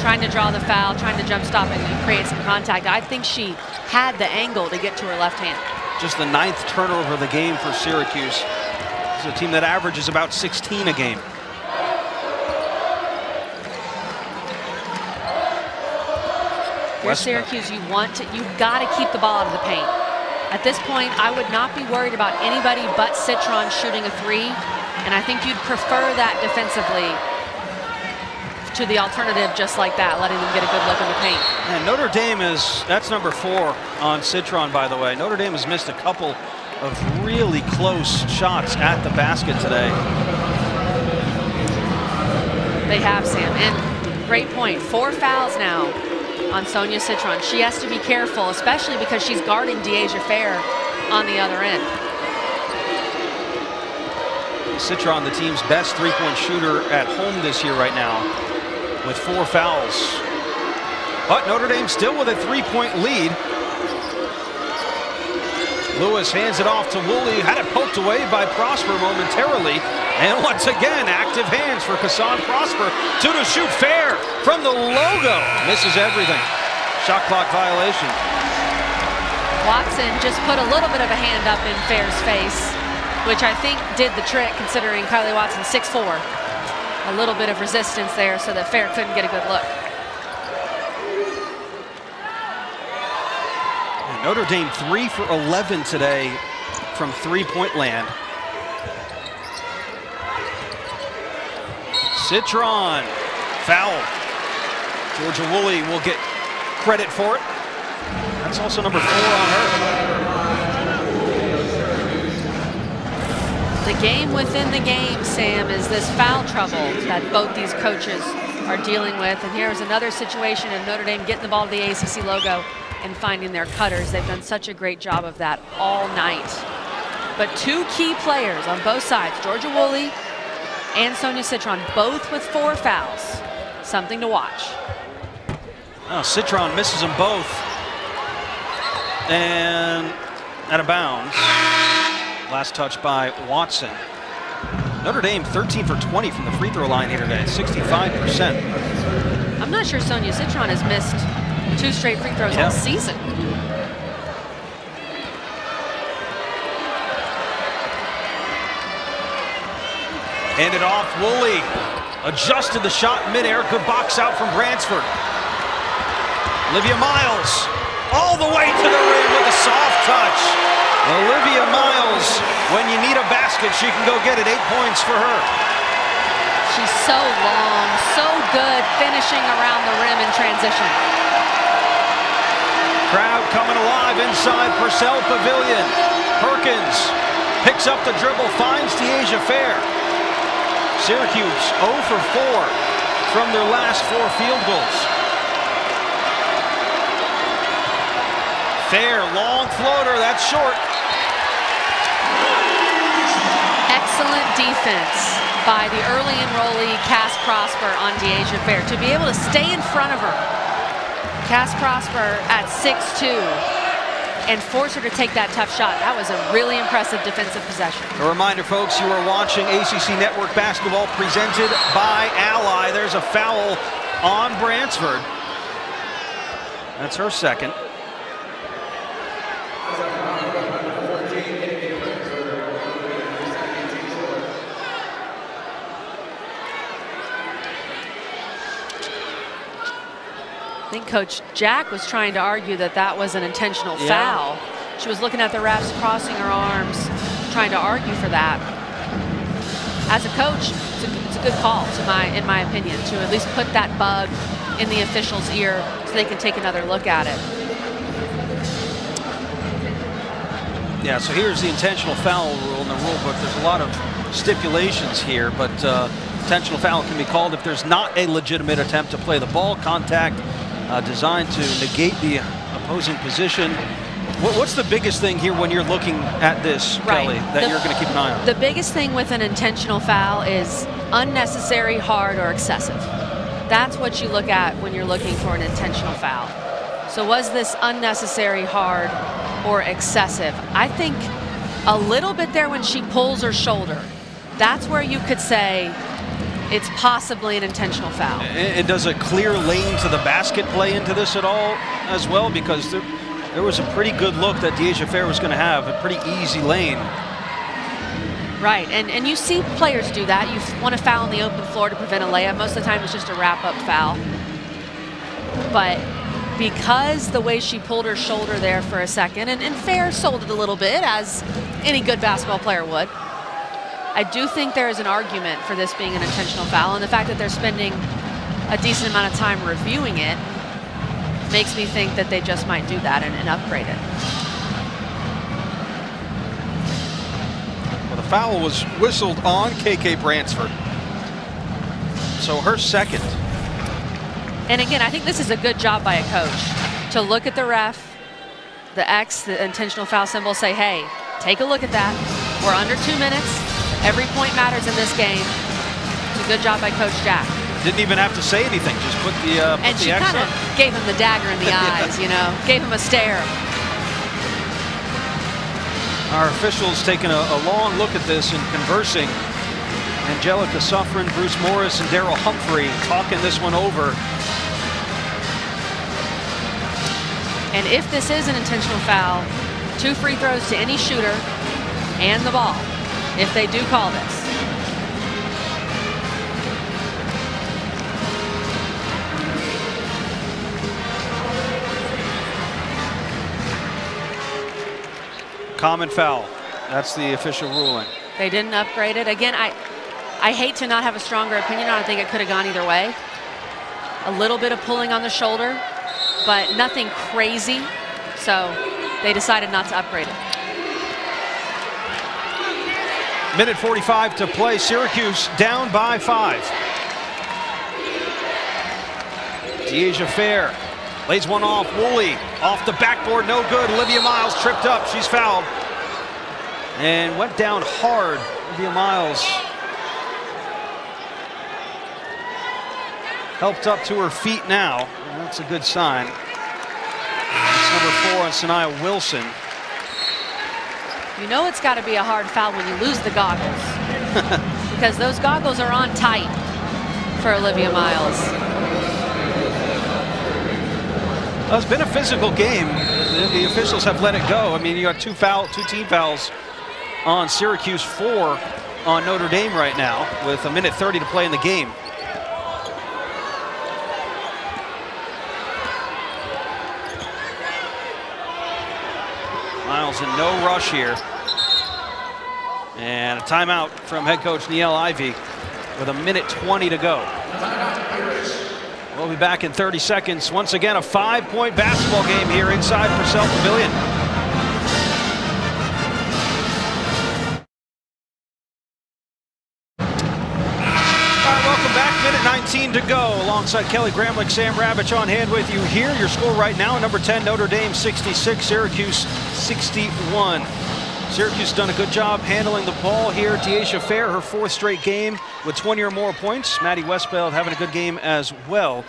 Speaker 2: Trying to draw the foul, trying to jump stop and create some contact. I think she had the angle to get to her left hand.
Speaker 1: Just the 9th turnover of the game for Syracuse. It's a team that averages about 16 a game.
Speaker 2: You're Syracuse, you've got to keep the ball out of the paint. At this point, I would not be worried about anybody but Citron shooting a 3, and I think you'd prefer that defensively to the alternative just like that, letting them get a good look in the paint.
Speaker 1: And Notre Dame that's number 4 on Citron, by the way. Notre Dame has missed a couple of really close shots at the basket today. They have, Sam, and great point. 4 fouls now on Sonia Citron. She has to be careful, especially because she's guarding Deasia Fair on the other end. Citron, the team's best 3-point shooter at home this year right now, with 4 fouls. But Notre Dame still with a 3-point lead. Lewis hands it off to Woolley, had it poked away by Prosper momentarily. And once again, active hands for Kassan Prosper. 2 to shoot, Fair from the logo. Misses everything. Shot clock violation.
Speaker 2: Watson just put a little bit of a hand up in Fair's face, which I think did the trick considering Kylie Watson 6'4". A little bit of resistance there so that Fair couldn't get a good look.
Speaker 1: And Notre Dame 3 for 11 today from 3-point land. Citron, foul. Georgia Woolley will get credit for it. That's also number 4 on her.
Speaker 2: The game within the game, Sam, is this foul trouble that both these coaches are dealing with. And here's another situation of Notre Dame getting the ball to the ACC logo and finding their cutters. They've done such a great job of that all night. But 2 key players on both sides, Georgia Woolley and Sonia Citron, both with 4 fouls. Something to watch.
Speaker 1: Oh, Citron misses them both. And out of bounds. Last touch by Watson. Notre Dame 13 for 20 from the free throw line here today, 65%.
Speaker 2: I'm not sure Sonia Citron has missed 2 straight free throws all season.
Speaker 1: Handed off, Woolley adjusted the shot midair. Good box out from Bransford. Olivia Miles all the way to the rim with a soft touch. Olivia Miles, when you need a basket, she can go get it. 8 points for her.
Speaker 2: She's so long, so good finishing around the rim in transition.
Speaker 1: Crowd coming alive inside Purcell Pavilion. Perkins picks up the dribble, finds Deasia Fair. Syracuse 0 for 4 from their last 4 field goals. Fair, long floater, that's short.
Speaker 2: Excellent defense by the early enrollee, Cass Prosper, on Deasia Fair. To be able to stay in front of her, Cass Prosper at 6'2", and force her to take that tough shot. That was a really impressive defensive possession.
Speaker 1: A reminder, folks, you are watching ACC Network Basketball presented by Ally. There's a foul on Bransford. That's her second.
Speaker 2: I think Coach Jack was trying to argue that that was an intentional foul. She was looking at the refs, crossing her arms, trying to argue for that. As a coach, it's a good call, in my opinion, to at least put that bug in the official's ear so they can take another look at it.
Speaker 1: Yeah, so here's the intentional foul rule in the rule book. There's a lot of stipulations here, but intentional foul can be called if there's not a legitimate attempt to play the ball, contact designed to negate the opposing position. What's the biggest thing here when you're looking at this, Kelly, that you're going to keep an eye on?
Speaker 2: The biggest thing with an intentional foul is unnecessary, hard, or excessive. That's what you look at when you're looking for an intentional foul. So was this unnecessary, hard, or excessive? I think a little bit there when she pulls her shoulder. That's where you could say it's possibly an intentional foul.
Speaker 1: And does a clear lane to the basket play into this at all as well? Because there was a pretty good look that Deasia Fair was going to have, a pretty easy lane.
Speaker 2: Right, and you see players do that. You want to foul on the open floor to prevent a layup. Most of the time it's just a wrap-up foul. But because the way she pulled her shoulder there for a second, and Fair sold it a little bit, as any good basketball player would, I do think there is an argument for this being an intentional foul, and the fact that they're spending a decent amount of time reviewing it makes me think that they just might do that and upgrade it.
Speaker 1: Well, the foul was whistled on KK Bransford. So her second.
Speaker 2: And again, I think this is a good job by a coach to look at the ref, the X, the intentional foul symbol, say, hey, take a look at that. We're under 2 minutes. Every point matters in this game. It's a good job by Coach Jack.
Speaker 1: Didn't even have to say anything, just put the X up.
Speaker 2: And she kind of gave him the dagger in the eyes, you know, gave him a stare.
Speaker 1: Our officials taking a long look at this and conversing. Angelica Suffren, Bruce Morris, and Daryl Humphrey talking this one over.
Speaker 2: And if this is an intentional foul, 2 free throws to any shooter and the ball, if they do call this.
Speaker 1: Common foul. That's the official ruling.
Speaker 2: They didn't upgrade it. Again, I hate to not have a stronger opinion on it. I think it could have gone either way. A little bit of pulling on the shoulder, but nothing crazy. So they decided not to upgrade it.
Speaker 1: Minute 45 to play. Syracuse down by 5. Deasia Fair lays one off. Woolley off the backboard, no good. Olivia Miles tripped up. She's fouled and went down hard. Olivia Miles helped up to her feet now. That's a good sign. That's number 4 on Sanaya Wilson.
Speaker 2: You know it's got to be a hard foul when you lose the goggles. Because those goggles are on tight for Olivia Miles.
Speaker 1: Well, it's been a physical game. The officials have let it go. I mean, you got two team fouls on Syracuse, 4 on Notre Dame right now with a minute 30 to play in the game. Miles in no rush here. And a timeout from head coach Niele Ivey with a minute 20 to go. We'll be back in 30 seconds. Once again, a 5-point basketball game here inside Purcell Pavilion. All right, welcome back. Minute 19 to go. Alongside Kelly Gramlich, Sam Ravitch on hand with you here. Your score right now, number 10, Notre Dame 66, Syracuse 61. Syracuse done a good job handling the ball here. Deasia Fair, her 4th straight game with 20 or more points. Maddie Westbeld having a good game as well.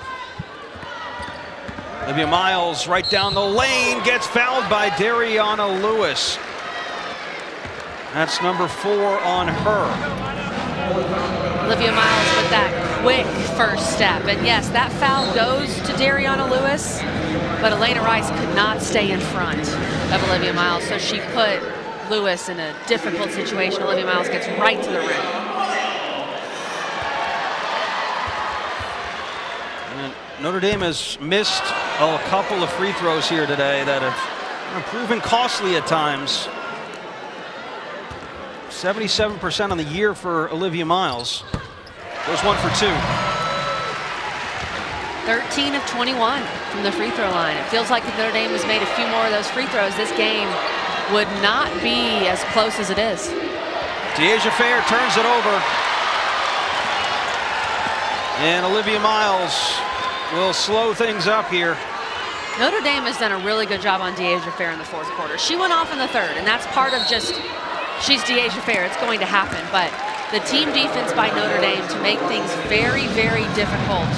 Speaker 1: Olivia Miles right down the lane, gets fouled by Dariana Lewis. That's number 4 on her.
Speaker 2: Olivia Miles with that quick first step. And yes, that foul goes to Dariana Lewis, but Elena Rice could not stay in front of Olivia Miles, so she put Lewis in a difficult situation. Olivia Miles gets right to the rim.
Speaker 1: And Notre Dame has missed a couple of free throws here today that have proven costly at times. 77% on the year for Olivia Miles. Goes 1 for 2.
Speaker 2: 13 of 21 from the free throw line. It feels like if Notre Dame has made a few more of those free throws, this game would not be as close as it is.
Speaker 1: Deasia Fair turns it over. And Olivia Miles will slow things up here.
Speaker 2: Notre Dame has done a really good job on Deasia Fair in the fourth quarter. She went off in the third, and that's part of just, she's Deasia Fair. It's going to happen. But the team defense by Notre Dame to make things very, very difficult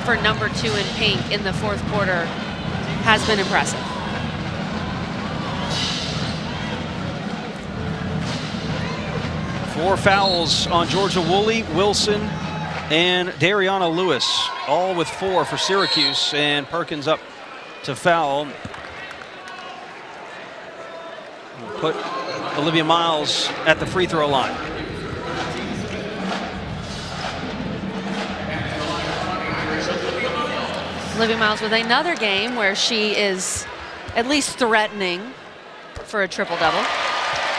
Speaker 2: for number 2 in pink in the fourth quarter has been impressive.
Speaker 1: Four fouls on Georgia Woolley, Wilson, and Dariana Lewis, all with 4 for Syracuse, and Perkins up to foul. We'll put Olivia Miles at the free throw line.
Speaker 2: Olivia Miles with another game where she is at least threatening for a triple-double.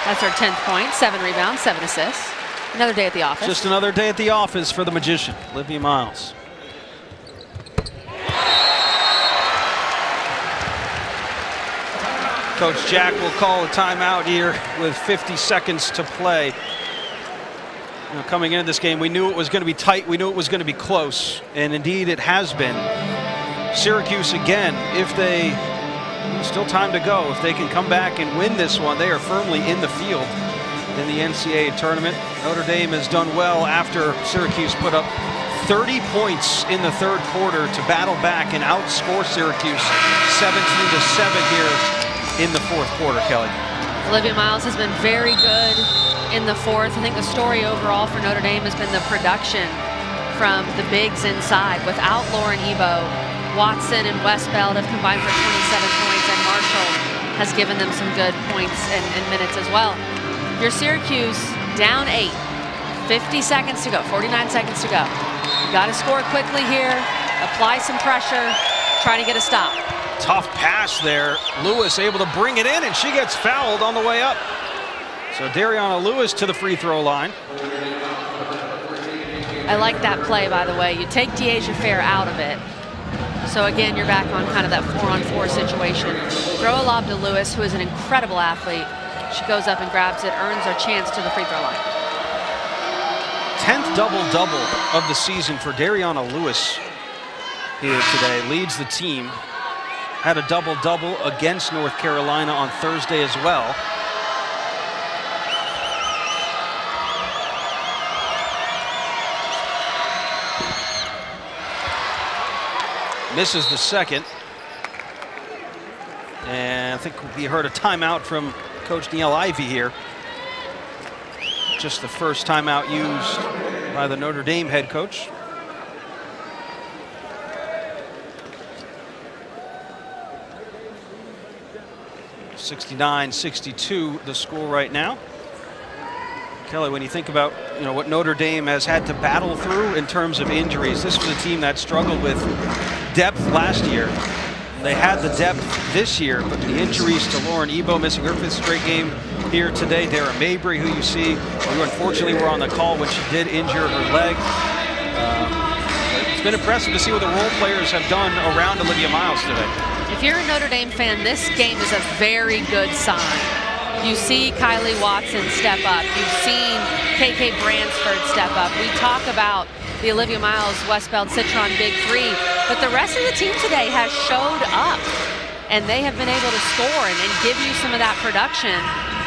Speaker 2: That's her 10th point, 7 rebounds, 7 assists. Another day at the office.
Speaker 1: Just another day at the office for the magician, Olivia Miles. Coach Jack will call a timeout here with 50 seconds to play. You know, coming into this game, we knew it was going to be tight. We knew it was going to be close, and indeed it has been. Syracuse again, if they, still time to go. If they can come back and win this one, they are firmly in the field in the NCAA tournament. Notre Dame has done well after Syracuse put up 30 points in the third quarter to battle back and outscore Syracuse 17-7 here in the fourth quarter, Kelly.
Speaker 2: Olivia Miles has been very good in the fourth. I think the story overall for Notre Dame has been the production from the bigs inside. Without Lauren Ebo, Watson and Westbeld have combined for 27 points, and Marshall has given them some good points and minutes as well. You're Syracuse down 8, 50 seconds to go, 49 seconds to go. You got to score quickly here, apply some pressure, try to get a stop.
Speaker 1: Tough pass there. Lewis able to bring it in, and she gets fouled on the way up. So Dariana Lewis to the free throw line.
Speaker 2: I like that play, by the way. You take Deasia Fair out of it. So again, you're back on kind of that 4-on-4 situation. Throw a lob to Lewis, who is an incredible athlete. She goes up and grabs it, earns her chance to the free throw line.
Speaker 1: 10th double-double of the season for Dariana Lewis here today. Leads the team. Had a double-double against North Carolina on Thursday as well. Misses the second. And I think we heard a timeout from Coach Neil Ivey here. Just the first timeout used by the Notre Dame head coach. (69-62) the score right now. Kelly, when you think about what Notre Dame has had to battle through in terms of injuries, this was a team that struggled with depth last year. They had the depth this year, but the injuries to Lauren Ebo, missing her 5th straight game here today. Dara Mabry, who you see, who unfortunately were on the call when she did injure her leg. It's been impressive to see what the role players have done around Olivia Miles today.
Speaker 2: If you're a Notre Dame fan, this game is a very good sign. You see Kylie Watson step up. You've seen KK Bransford step up. We talk about the Olivia Miles, Westbeld, Citron Big Three, but the rest of the team today has showed up, and they have been able to score and give you some of that production.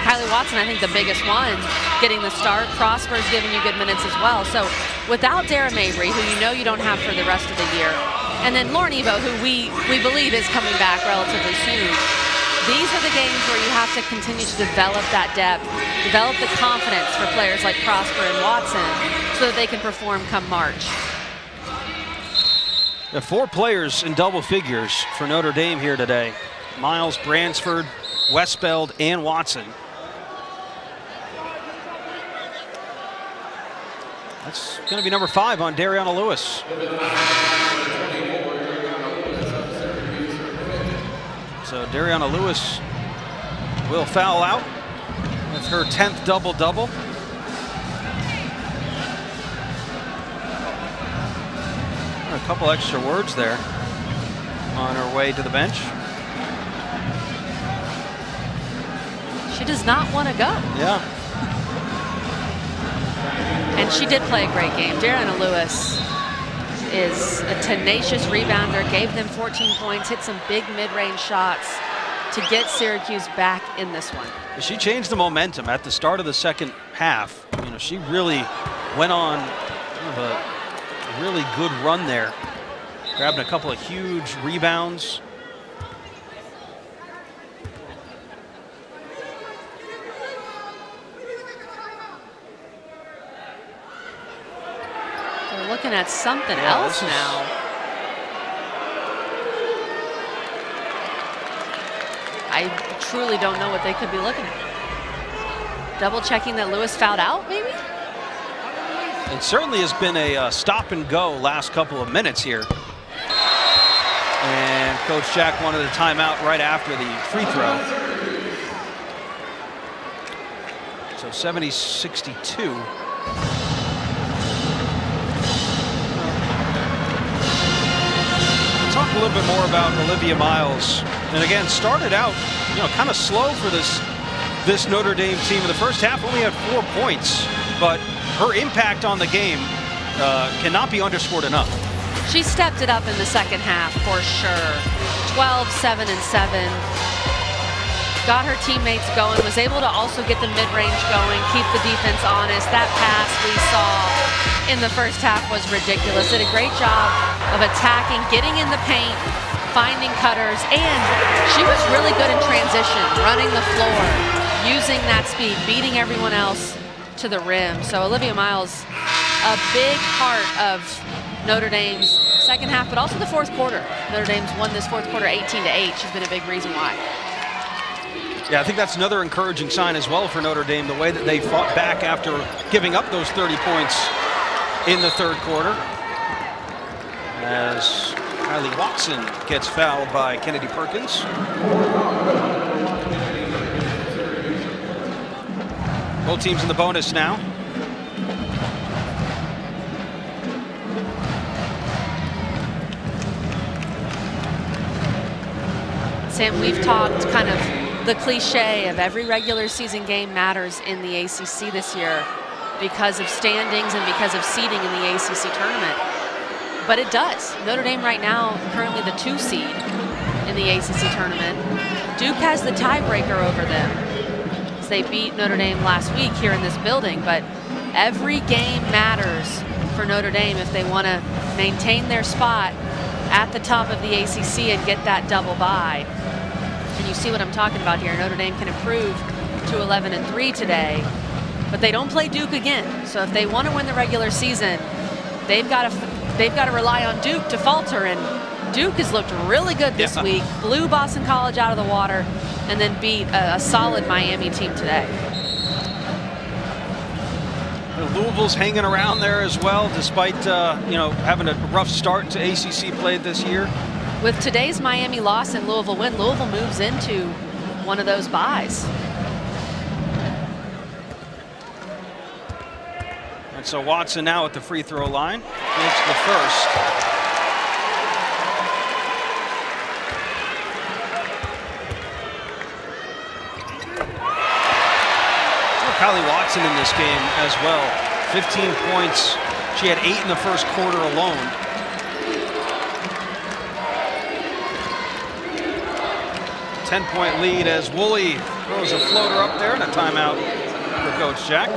Speaker 2: Kylie Watson, I think the biggest one, getting the start. Prosper's giving you good minutes as well. So without Dara Mabry, who you don't have for the rest of the year, and then Lauren Ebo, who we believe is coming back relatively soon, these are the games where you have to continue to develop that depth, develop the confidence for players like Prosper and Watson so that they can perform come March.
Speaker 1: There are 4 players in double figures for Notre Dame here today. Miles, Bransford, Westbeld, and Watson. That's going to be number 5 on Dariana Lewis. So Dariana Lewis will foul out with her 10th double-double. A couple extra words there on her way to the bench.
Speaker 2: She does not want to go.
Speaker 1: Yeah.
Speaker 2: And she did play a great game. Deanna Lewis is a tenacious rebounder, gave them 14 points, hit some big mid-range shots to get Syracuse back in this one.
Speaker 1: She changed the momentum at the start of the second half. You know, she really went on kind of a really good run there, grabbing a couple of huge rebounds.
Speaker 2: They're looking at something else now. I truly don't know what they could be looking at. Double checking that Lewis fouled out, maybe?
Speaker 1: It certainly has been a stop and go last couple of minutes here. And Coach Jack wanted a timeout right after the free throw. So 70-62. Talk a little bit more about Olivia Miles. And again, started out, you know, kind of slow for this Notre Dame team. In the first half, only had 4 points, but her impact on the game cannot be underscored enough.
Speaker 2: She stepped it up in the second half for sure. 12, 7, and 7. Got her teammates going, was able to also get the mid-range going, keep the defense honest. That pass we saw in the first half was ridiculous. Did a great job of attacking, getting in the paint, finding cutters, and she was really good in transition, running the floor, using that speed, beating everyone else to the rim. So Olivia Miles, a big part of Notre Dame's second half, but also the fourth quarter. Notre Dame's won this fourth quarter 18-8. She's been a big reason why.
Speaker 1: Yeah, I think that's another encouraging sign as well for Notre Dame, the way that they fought back after giving up those 30 points in the third quarter. As Kylie Watson gets fouled by Kennedy Perkins. Both teams in the bonus now.
Speaker 2: Sam, we've talked kind of the cliche of every regular season game matters in the ACC this year because of standings and because of seeding in the ACC tournament. But it does. Notre Dame right now, currently the 2 seed in the ACC tournament. Duke has the tiebreaker over them as they beat Notre Dame last week here in this building. But every game matters for Notre Dame if they want to maintain their spot at the top of the ACC and get that double bye. And you see what I'm talking about here. Notre Dame can improve to 11-3 today, but they don't play Duke again. So if they want to win the regular season, they've got to rely on Duke to falter. And Duke has looked really good this week. Blew Boston College out of the water, and then beat a solid Miami team today.
Speaker 1: Louisville's hanging around there as well, despite you know, having a rough start to ACC play this year.
Speaker 2: With today's Miami loss and Louisville win, Louisville moves into one of those byes.
Speaker 1: And so Watson now at the free throw line. Makes the first. Kylie Watson in this game as well. 15 points. She had 8 in the first quarter alone. Ten-point lead as Woolley throws a floater up there and a timeout for Coach Jack.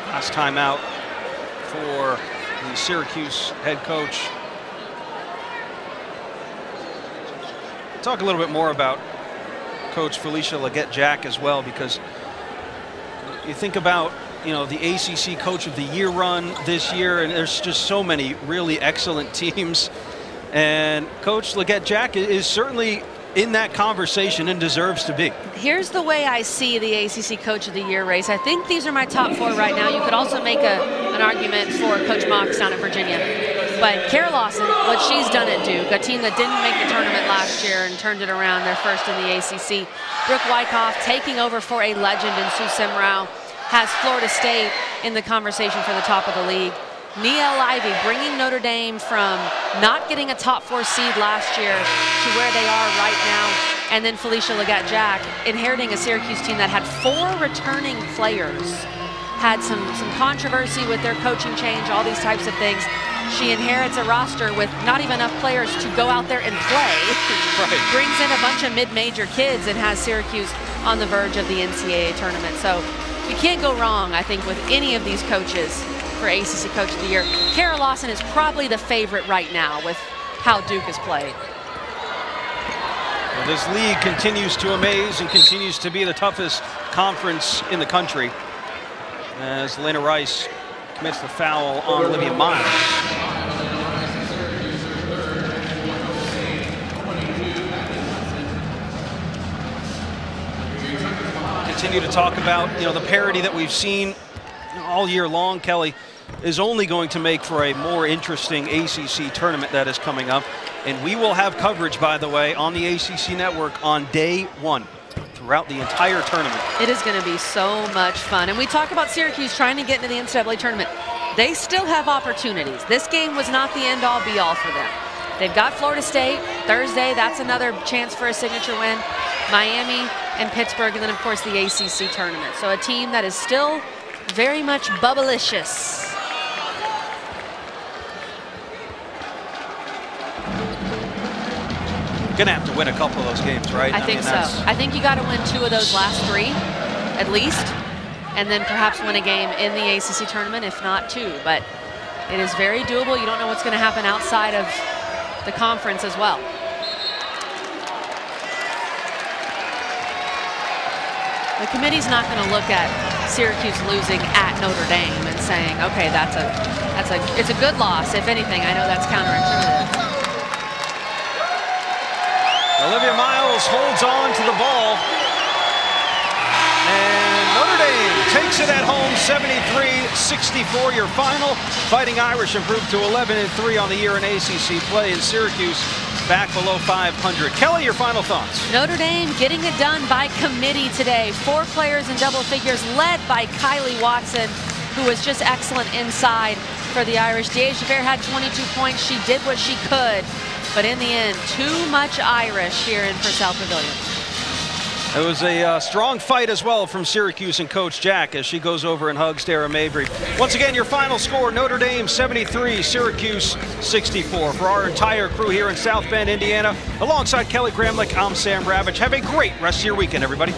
Speaker 1: Last timeout for the Syracuse head coach. Talk a little bit more about Coach Felicia Leggett-Jack as well, because you think about, you know, the ACC Coach of the Year run this year, and there's just so many really excellent teams. And Coach Leggett-Jack is certainly in that conversation and deserves to be.
Speaker 2: Here's the way I see the ACC Coach of the Year race. I think these are my top 4 right now. You could also make an argument for Coach Mox down in Virginia. But Kara Lawson, what she's done at Duke, a team that didn't make the tournament last year and turned it around, they're first in the ACC. Brooke Wyckoff taking over for a legend in Sue Semrau, has Florida State in the conversation for the top of the league. Niele Ivey bringing Notre Dame from not getting a top 4 seed last year to where they are right now And then Felicia Leggett-Jack, inheriting a Syracuse team that had 4 returning players, had some controversy with their coaching change, all these types of things. She inherits a roster with not even enough players to go out there and play.
Speaker 1: Right.
Speaker 2: Brings in a bunch of mid-major kids and has Syracuse on the verge of the NCAA tournament. So you can't go wrong, I think, with any of these coaches for ACC Coach of the Year. Kara Lawson is probably the favorite right now with how Duke has played.
Speaker 1: Well, this league continues to amaze and continues to be the toughest conference in the country, as Lena Rice commits the foul on Olivia Miles. Continue to talk about, the parity that we've seen all year long, Kelly, is only going to make for a more interesting ACC tournament that is coming up. And we will have coverage, by the way, on the ACC network on day 1 throughout the entire tournament. It
Speaker 2: is going to be so much fun. And we talk about Syracuse trying to get into the NCAA tournament. They still have opportunities. This game was not the end-all, be-all for them. They've got Florida State Thursday. That's another chance for a signature win. Miami and Pittsburgh, and then, of course, the ACC tournament. So a team that is still very much bubblicious.
Speaker 1: Gonna have to win a couple of those games, right?
Speaker 2: I think so. I think you got to win 2 of those last 3, at least, and then perhaps win a game in the ACC tournament, if not 2. But it is very doable. You don't know what's going to happen outside of the conference as well. The committee's not going to look at Syracuse losing at Notre Dame and saying, okay, it's a good loss. If anything, I know that's counterintuitive.
Speaker 1: Olivia Miles holds on to the ball, and Notre Dame takes it at home, 73-64. Your final. Fighting Irish improved to 11-3 on the year in ACC play, and Syracuse back below 500. Kelly, your final thoughts.
Speaker 2: Notre Dame getting it done by committee today. 4 players in double figures, led by Kylie Watson, who was just excellent inside for the Irish. Deasia Bear had 22 points. She did what she could. But in the end, too much Irish here in Purcell Pavilion.
Speaker 1: It was a strong fight as well from Syracuse and Coach Jack as she goes over and hugs Dara Mabry. Once again, your final score, Notre Dame 73, Syracuse 64. For our entire crew here in South Bend, Indiana, alongside Kelly Gramlich, I'm Sam Ravitch. Have a great rest of your weekend, everybody.